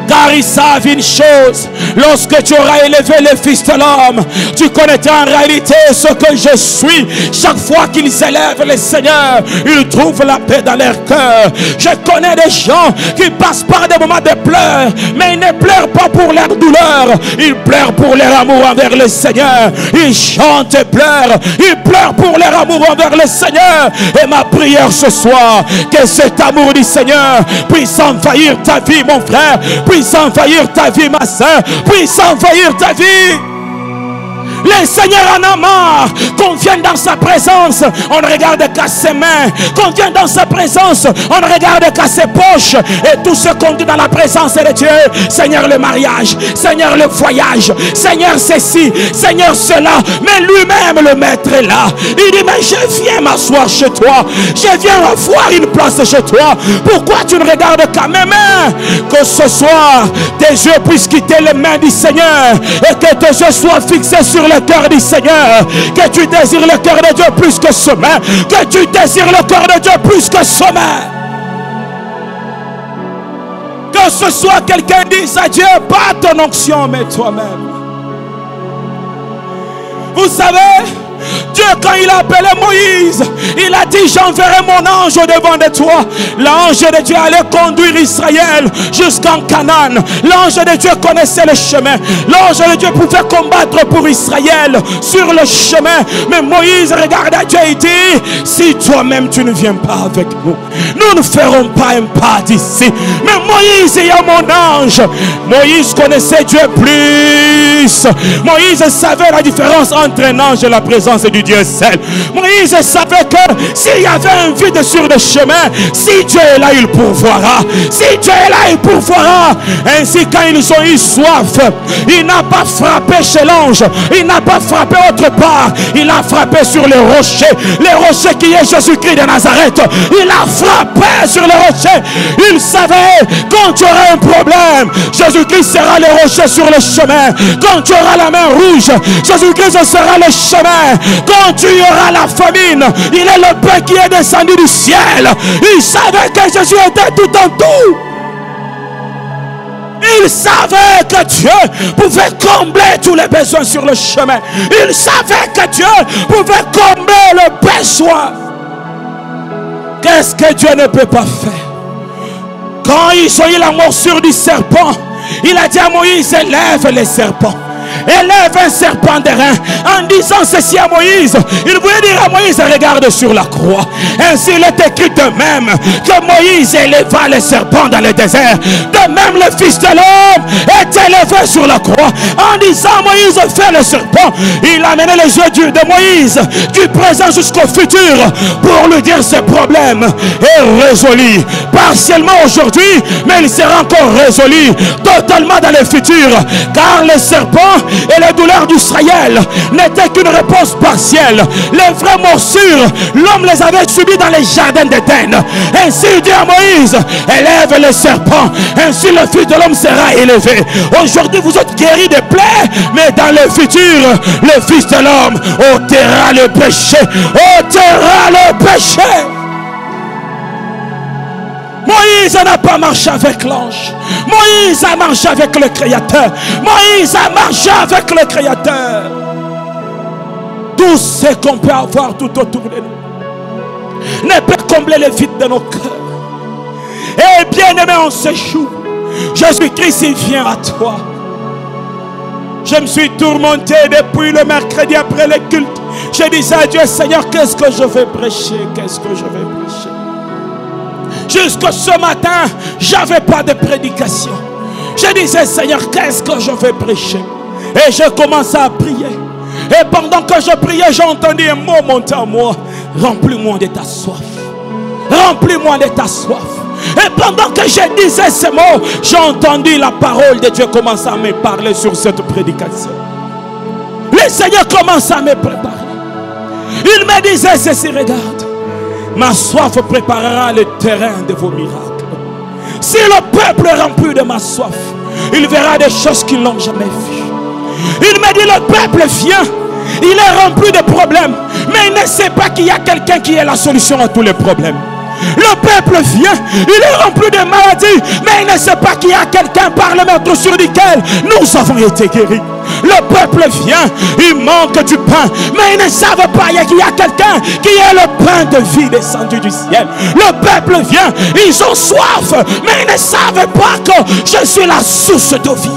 Car ils savent une chose, lorsque tu auras élevé le Fils de l'homme, tu connaîtras en réalité ce que je suis. Chaque fois qu'ils élèvent le Seigneur, ils trouvent la paix dans leur cœur. Je connais des gens qui passent par des moments de pleurs, mais ils ne pleurent pas pour leur douleur, ils pleurent pour leur amour envers le Seigneur. Ils chantent et pleurent, ils pleurent pour leur amour envers le Seigneur. Et ma prière ce soir, que cet amour du Seigneur puisse envahir ta vie, mon frère, puisse envahir ta vie, ma soeur, puisse envahir ta vie. Le Seigneur en a marre qu'on vienne dans sa présence, on ne regarde qu'à ses mains. Qu'on vienne dans sa présence, on ne regarde qu'à ses poches. Et tout ce qu'on dit dans la présence de Dieu, Seigneur le mariage, Seigneur le voyage, Seigneur ceci, Seigneur cela. Mais lui-même le maître est là. Il dit, mais je viens m'asseoir chez toi, je viens avoir une place chez toi. Pourquoi tu ne regardes qu'à mes mains? Que ce soir tes yeux puissent quitter les mains du Seigneur et que tes yeux soient fixés sur le cœur du Seigneur. Que tu désires le cœur de Dieu plus que ce main. Que tu désires le cœur de Dieu plus que ce main. Que ce soit quelqu'un dise à Dieu, pas ton onction mais toi-même. Vous savez, Dieu, quand il a appelé Moïse, il a dit, j'enverrai mon ange au-devant de toi. L'ange de Dieu allait conduire Israël jusqu'en Canaan. L'ange de Dieu connaissait le chemin. L'ange de Dieu pouvait combattre pour Israël sur le chemin. Mais Moïse regarde à Dieu et dit, si toi-même tu ne viens pas avec nous, nous ne ferons pas un pas d'ici. Mais Moïse, il y a mon ange. Moïse connaissait Dieu plus. Moïse savait la différence entre un ange et la présence du Dieu seul. Moïse savait que s'il y avait un vide sur le chemin, si Dieu est là, il pourvoira. Si Dieu est là, il pourvoira. Ainsi, quand ils ont eu soif, il n'a pas frappé chez l'ange, il n'a pas frappé autre part, il a frappé sur le rocher qui est Jésus-Christ de Nazareth. Il a frappé sur le rocher. Il savait, quand tu auras un problème, Jésus-Christ sera le rocher sur le chemin. Quand tu auras la main rouge, Jésus-Christ sera le chemin. Quand tu auras la famine, il est le pain qui est descendu du ciel. Il savait que Jésus était tout en tout. Il savait que Dieu pouvait combler tous les besoins sur le chemin. Il savait que Dieu pouvait combler le besoin. Qu'est-ce que Dieu ne peut pas faire? Quand ils ont eu la morsure du serpent, il a dit à Moïse, élève les serpents. Élève un serpent d'airain. En disant ceci à Moïse, il voulait dire à Moïse, regarde sur la croix. Ainsi il est écrit de même que Moïse éleva les serpents dans le désert. De même le Fils de l'homme est élevé sur la croix. En disant Moïse fait le serpent, il a mené les yeux de Moïse du présent jusqu'au futur pour lui dire ce problème est résolu. Partiellement aujourd'hui, mais il sera encore résolu totalement dans le futur. Car le serpent et les douleurs d'Israël n'étaient qu'une réponse partielle. Les vraies morsures, l'homme les avait subies dans les jardins d'Éden. Ainsi il dit à Moïse, élève le serpent, ainsi le Fils de l'homme sera élevé. Aujourd'hui vous êtes guéris des plaies, mais dans le futur, le Fils de l'homme ôtera le péché, ôtera le péché. Moïse n'a pas marché avec l'ange. Moïse a marché avec le Créateur. Moïse a marché avec le Créateur. Tout ce qu'on peut avoir tout autour de nous ne peut combler le vide de nos cœurs. Et bien aimé, en ce jour, Jésus-Christ, il vient à toi. Je me suis tourmenté depuis le mercredi après le culte. Je disais à Dieu, Seigneur, qu'est-ce que je vais prêcher? Qu'est-ce que je vais prêcher? Jusqu'à ce matin, j'avais pas de prédication. Je disais, Seigneur, qu'est-ce que je vais prêcher? Et j'ai commencé à prier. Et pendant que je priais, j'ai entendu un mot monter en moi. Remplis-moi de ta soif. Remplis-moi de ta soif. Et pendant que je disais ces mots, j'ai entendu la parole de Dieu commencer à me parler sur cette prédication. Le Seigneur commence à me préparer. Il me disait ceci, regarde. Ma soif préparera le terrain de vos miracles. Si le peuple est rempli de ma soif, il verra des choses qu'ils n'ont jamais vues. Il me dit, le peuple vient, il est rempli de problèmes, mais il ne sait pas qu'il y a quelqu'un qui est la solution à tous les problèmes. Le peuple vient, il est rempli de maladies, mais il ne sait pas qu'il y a quelqu'un par le meurtre sur lequel nous avons été guéris. Le peuple vient, il manque du pain, mais ils ne savent pas qu'il y a quelqu'un qui est le pain de vie descendu du ciel. Le peuple vient, ils ont soif, mais ils ne savent pas que je suis la source d'eau vive.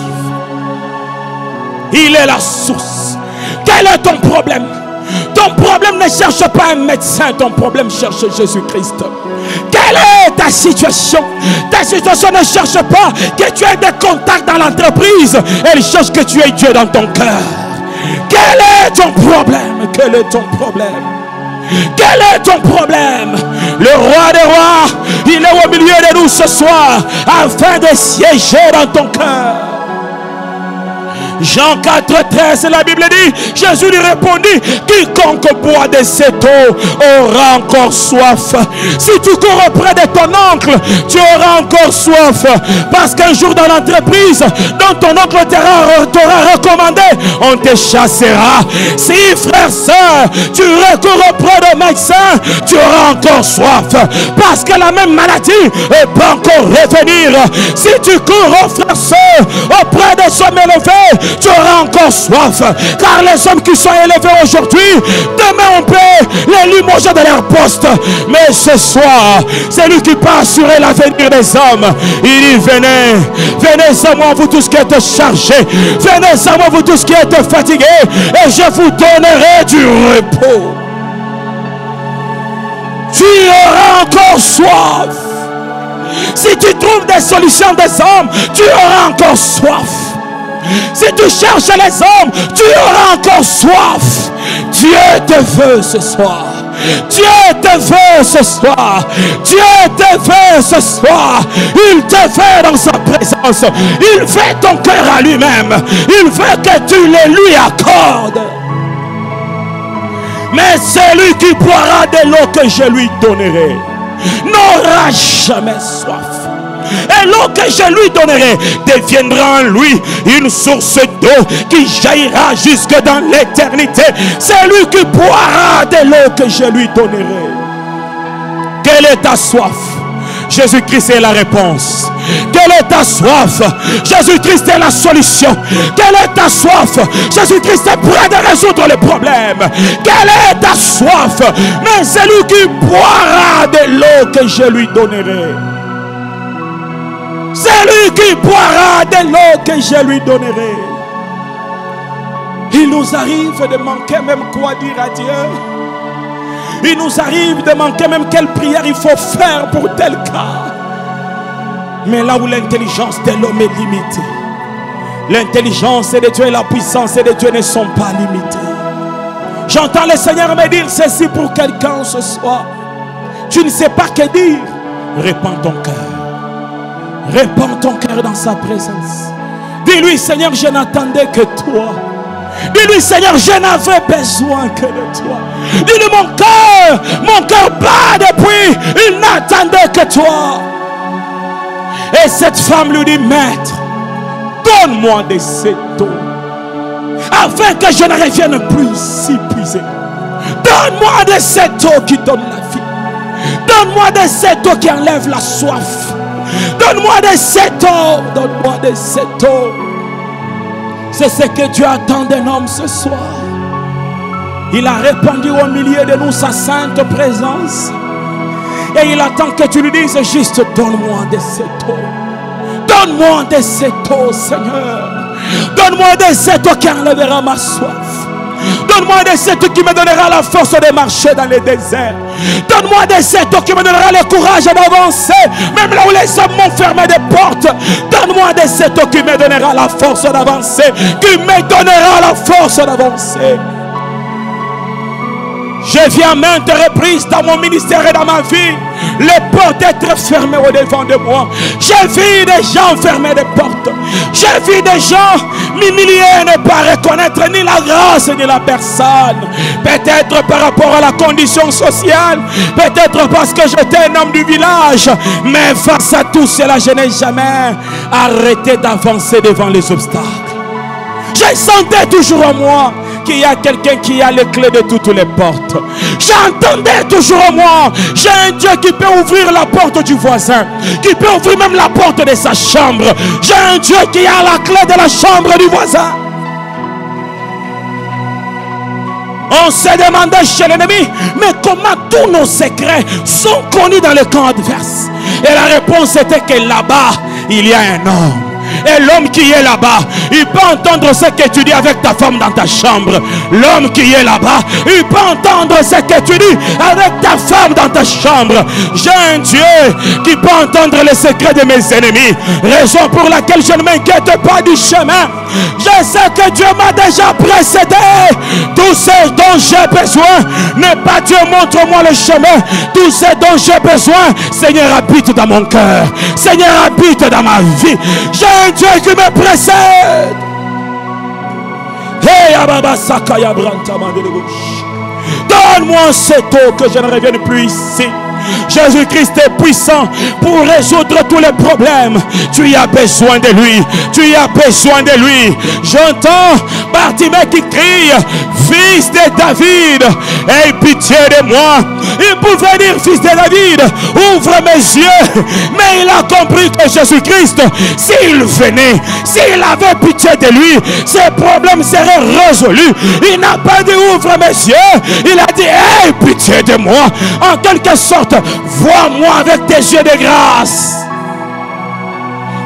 Il est la source. Quel est ton problème? Ton problème ne cherche pas un médecin, ton problème cherche Jésus-Christ. Quelle est ta situation? Ta situation ne cherche pas que tu aies des contacts dans l'entreprise. Elle cherche que tu aies Dieu dans ton cœur. Quel est ton problème? Quel est ton problème? Quel est ton problème? Le roi des rois, il est au milieu de nous ce soir afin de siéger dans ton cœur. Jean 4,13, la Bible dit, Jésus lui répondit, quiconque boit de cette eau aura encore soif. Si tu cours auprès de ton oncle, tu auras encore soif. Parce qu'un jour dans l'entreprise, dont ton oncle t'aura recommandé, on te chassera. Si frère, soeur, tu recours auprès de médecin, tu auras encore soif. Parce que la même maladie ne peut encore revenir. Si tu cours, frère, soeur, auprès de son élevé, tu auras encore soif. Car les hommes qui sont élevés aujourd'hui, demain on peut les limoger de leur poste. Mais ce soir, c'est lui qui peut assurer l'avenir des hommes. Il dit, venez, venez à moi vous tous qui êtes chargés, venez à moi vous tous qui êtes fatigués, et je vous donnerai du repos. Tu auras encore soif. Si tu trouves des solutions des hommes, tu auras encore soif. Si tu cherches les hommes, tu auras encore soif. Dieu te veut ce soir. Dieu te veut ce soir. Dieu te veut ce soir. Il te veut dans sa présence. Il veut ton cœur à lui-même. Il veut que tu le lui accordes. Mais celui qui boira de l'eau que je lui donnerai n'aura jamais soif. Et l'eau que je lui donnerai deviendra en lui une source d'eau qui jaillira jusque dans l'éternité. C'est lui qui boira de l'eau que je lui donnerai. Quelle est ta soif? Jésus-Christ est la réponse. Quelle est ta soif? Jésus-Christ est la solution. Quelle est ta soif? Jésus-Christ est prêt de résoudre le problème. Quelle est ta soif? Mais c'est lui qui boira de l'eau que je lui donnerai. C'est lui qui boira de l'eau que je lui donnerai. Il nous arrive de manquer même quoi dire à Dieu. Il nous arrive de manquer même quelle prière il faut faire pour tel cas. Mais là où l'intelligence de l'homme est limitée, l'intelligence de Dieu et la puissance de Dieu ne sont pas limitées. J'entends le Seigneur me dire ceci pour quelqu'un ce soir. Tu ne sais pas que dire. Répands ton cœur. Répands ton cœur dans sa présence. Dis-lui, Seigneur, je n'attendais que toi. Dis-lui, Seigneur, je n'avais besoin que de toi. Dis-lui, mon cœur bat depuis. Il n'attendait que toi. Et cette femme lui dit, Maître, donne-moi de cette eau, afin que je ne revienne plus ici puiser. Donne-moi de cette eau qui donne la vie. Donne-moi de cette eau qui enlève la soif. Donne-moi de cette eau. Donne-moi de cette eau. C'est ce que Dieu attend d'un homme ce soir. Il a répandu au milieu de nous sa sainte présence. Et il attend que tu lui dises juste, donne-moi de cette eau. Donne-moi de cette eau, Seigneur. Donne-moi de cette eau qui enlèvera ma soif. Donne-moi de cette eau qui me donnera la force de marcher dans les déserts. Donne-moi de cette eau qui me donnera le courage d'avancer, même là où les hommes m'ont fermé des portes. Donne-moi de cette eau qui me donnera la force d'avancer, qui me donnera la force d'avancer. Je viens maintes reprises dans mon ministère et dans ma vie, les portes être fermées au devant de moi. J'ai vu des gens fermer des portes. J'ai vu des gens m'humilier, ne pas reconnaître ni la grâce ni la personne. Peut-être par rapport à la condition sociale, peut-être parce que j'étais un homme du village. Mais face à tout cela, je n'ai jamais arrêté d'avancer devant les obstacles. Je sentais toujours en moi qu'il y a quelqu'un qui a les clés de toutes les portes. J'entendais toujours en moi, j'ai un Dieu qui peut ouvrir la porte du voisin, qui peut ouvrir même la porte de sa chambre. J'ai un Dieu qui a la clé de la chambre du voisin. On se demandait chez l'ennemi, mais comment tous nos secrets sont connus dans le camp adverse? Et la réponse était que là-bas, il y a un homme. Et l'homme qui est là-bas, il peut entendre ce que tu dis avec ta femme dans ta chambre. L'homme qui est là-bas, il peut entendre ce que tu dis avec ta femme dans ta chambre. J'ai un Dieu qui peut entendre les secrets de mes ennemis. Raison pour laquelle je ne m'inquiète pas du chemin. Je sais que Dieu m'a déjà précédé. Tout ce dont j'ai besoin n'est pas Dieu, montre-moi le chemin. Tout ce dont j'ai besoin, Seigneur, habite dans mon cœur. Seigneur, habite dans ma vie. J'ai un Dieu qui me précède. Hey, Ababa Sakaya Brantama de gauche. Donne-moi cette eau que je ne revienne plus ici. Jésus-Christ est puissant pour résoudre tous les problèmes. Tu y as besoin de lui. Tu y as besoin de lui. J'entends Bartimée qui crie, fils de David, aie pitié de moi. Il pouvait dire, fils de David, ouvre mes yeux. Mais il a compris que Jésus-Christ, s'il venait, s'il avait pitié de lui, ses problèmes seraient résolus. Il n'a pas dit ouvre mes yeux. Il a dit, aie pitié de moi. En quelque sorte, vois-moi avec tes yeux de grâce.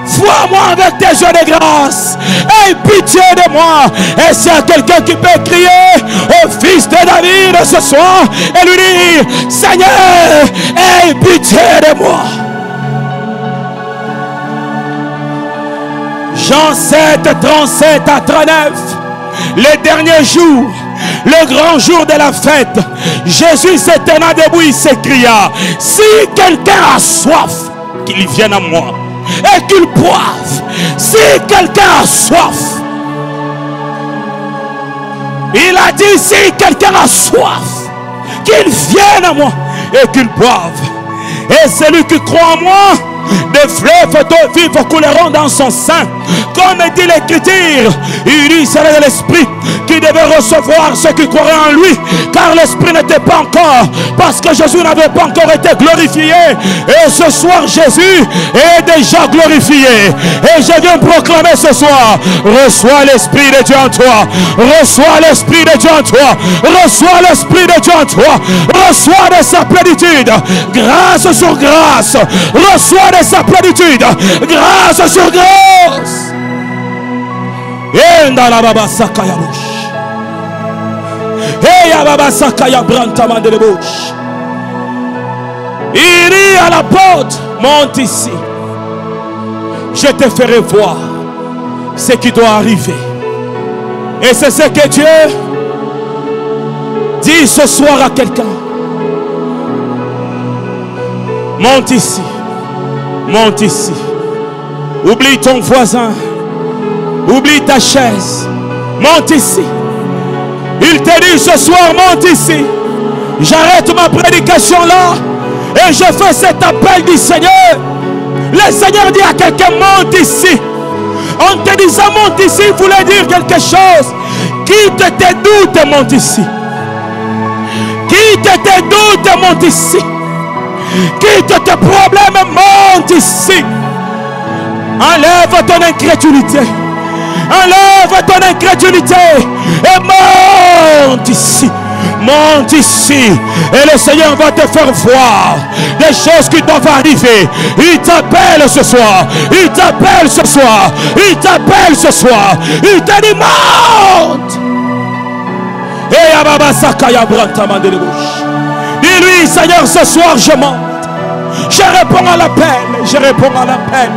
Vois-moi avec tes yeux de grâce. Aie pitié de moi. Et s'il y a quelqu'un qui peut crier au fils de David ce soir et lui dire, Seigneur, aie pitié de moi. Jean 7, 37 à 39. Les derniers jours, le grand jour de la fête, Jésus se tenant debout, il s'écria, si quelqu'un a soif, qu'il vienne à moi et qu'il boive. Si quelqu'un a soif, il a dit, si quelqu'un a soif, qu'il vienne à moi et qu'il boive. Et celui qui croit en moi, des fleuves d'eau vive couleront dans son sein. Comme dit l'Écriture, il dit, c'est l'Esprit qui devait recevoir ceux qui croiraient en lui, car l'Esprit n'était pas encore, parce que Jésus n'avait pas encore été glorifié. Et ce soir, Jésus est déjà glorifié. Et je viens proclamer ce soir, reçois l'Esprit de Dieu en toi. Reçois l'Esprit de Dieu en toi. Reçois l'Esprit de Dieu en toi. Reçois de sa plénitude, grâce sur grâce. Reçois de sa plénitude, grâce sur grâce. Et dans la baba sakaya bouche. Et ya baba sakaya brantama de bouche. Il dit à la porte, monte ici. Je te ferai voir ce qui doit arriver. Et c'est ce que Dieu dit ce soir à quelqu'un. Monte ici. Monte ici. Oublie ton voisin. Oublie ta chaise. Monte ici. Il te dit ce soir, monte ici. J'arrête ma prédication là. Et je fais cet appel du Seigneur. Le Seigneur dit à quelqu'un, monte ici. En te disant monte ici, il voulait dire quelque chose. Quitte tes doutes, monte ici. Quitte tes doutes, monte ici. Quitte tes problèmes, monte ici. Enlève ton incrédulité. Enlève ton incrédulité. Et monte ici. Monte ici. Et le Seigneur va te faire voir des choses qui doivent arriver. Il t'appelle ce soir. Il t'appelle ce soir. Il t'appelle ce soir. Il te dit monte. Et Ababa Sakaya Brantama de bouche. Dis-lui, Seigneur, ce soir je monte. Je réponds à l'appel. Je réponds à l'appel.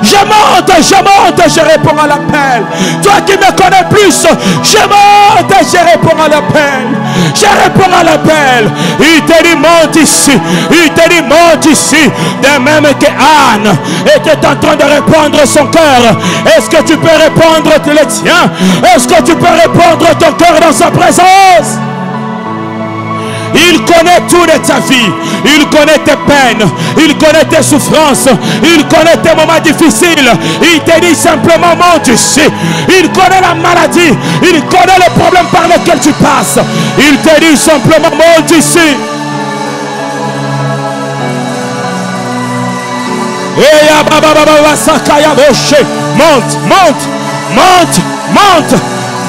Je monte, je réponds à l'appel. Toi qui me connais plus, je monte, je réponds à l'appel. Je réponds à l'appel. Il te dit monte ici. Il te dit monte ici. De même que Anne était en train de répandre son cœur. Est-ce que tu peux répandre le tien? Est-ce que tu peux répandre ton cœur dans sa présence? Il connaît tout de ta vie. Il connaît tes peines. Il connaît tes souffrances. Il connaît tes moments difficiles. Il te dit simplement, monte ici. Il connaît la maladie. Il connaît le problème par lequel tu passes. Il te dit simplement, monte ici. Monte, monte, monte, monte,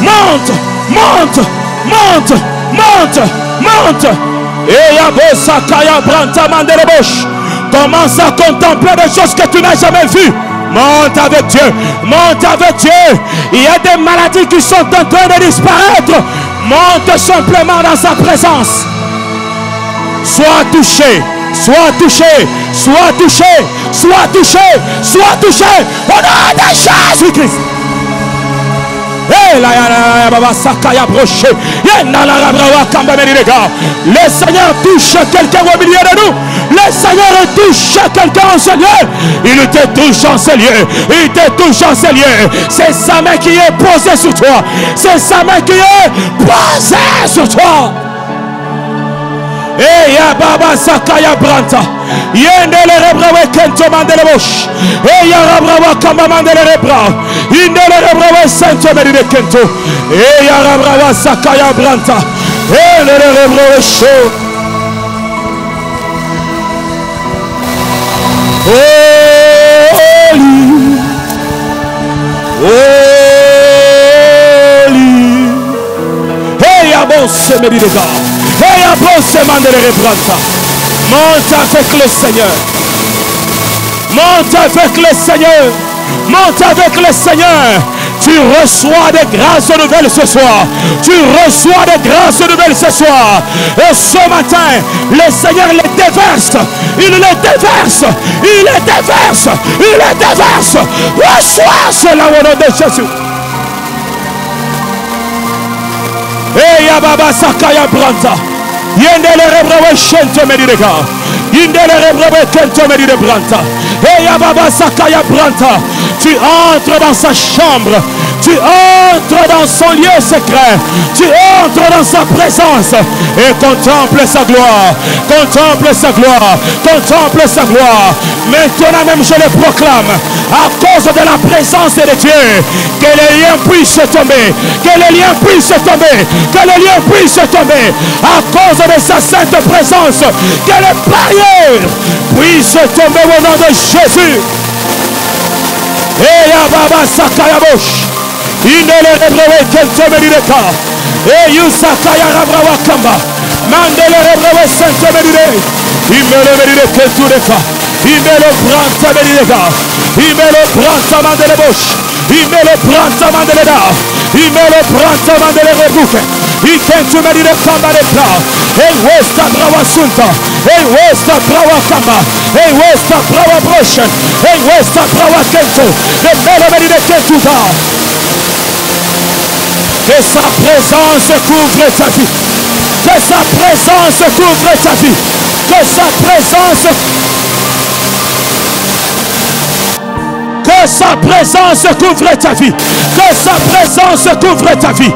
monte, monte, monte, monte, monte. Et Yabosakaya Branta Mandelebosh. Commence à contempler des choses que tu n'as jamais vues. Monte avec Dieu, monte avec Dieu. Il y a des maladies qui sont en train de disparaître. Monte simplement dans sa présence. Sois touché, sois touché, sois touché, sois touché, sois touché. Au nom de Jésus-Christ. Le Seigneur touche quelqu'un au milieu de nous. Le Seigneur touche quelqu'un en ce lieu. Il te touche en ce lieu. Il te touche en ce lieu. C'est sa main qui est posée sur toi. C'est sa main qui est posée sur toi. Et ya baba sakaya branta. Yendele rebrawe kento mandele bosh. E ya rabrawa kamba mandele rebra. Indele rebrawe sento medide kento. E ya rabrawa sakaya branta. E le rebrawe show. Holy, holy. E ya bosse medide ga. Et à bon semaine de reprendre. Monte avec le Seigneur. Monte avec le Seigneur. Monte avec le Seigneur. Tu reçois des grâces nouvelles ce soir. Tu reçois des grâces nouvelles ce soir. Et ce matin, le Seigneur les déverse. Il les déverse. Il les déverse. Il les déverse. Reçois cela au nom de Jésus. Et Yababa Sakaya Branta. Yendele rebrawe shente medidega. Yendele rebrawe kento medide Branta. Et Yababa Sakaya Branta. Tu entres dans sa chambre. Tu entres dans son lieu secret. Tu entres dans sa présence. Et contemple sa gloire. Contemple sa gloire. Contemple sa gloire. Maintenant même je le proclame. À cause de la présence de Dieu. Que les liens puissent tomber. Que les liens puissent tomber. Que les liens puissent tomber. À cause de sa sainte présence. Que les barrières puissent tomber au nom de Jésus. Et Yababa Sakayabosh. Indele rebrewe kente medideka. Et Yusakaya rabrawa kamba. Mandele rebrewe sente medide. Imele medide kentu deka. Imele branta medideka. Imele branta mandele bosh. Imele branta mandele da. Imele branta mandele rebuke. Ikentu medide kamba deka. Et westa brawa sunta. Et westa brawa kamba. Et westa brawa broshen. Et westa brawa kento. Et mele medide kentu da. Que sa présence couvre ta vie. Que sa présence couvre ta vie. Que sa présence couvre ta vie. Que sa présence couvre ta vie.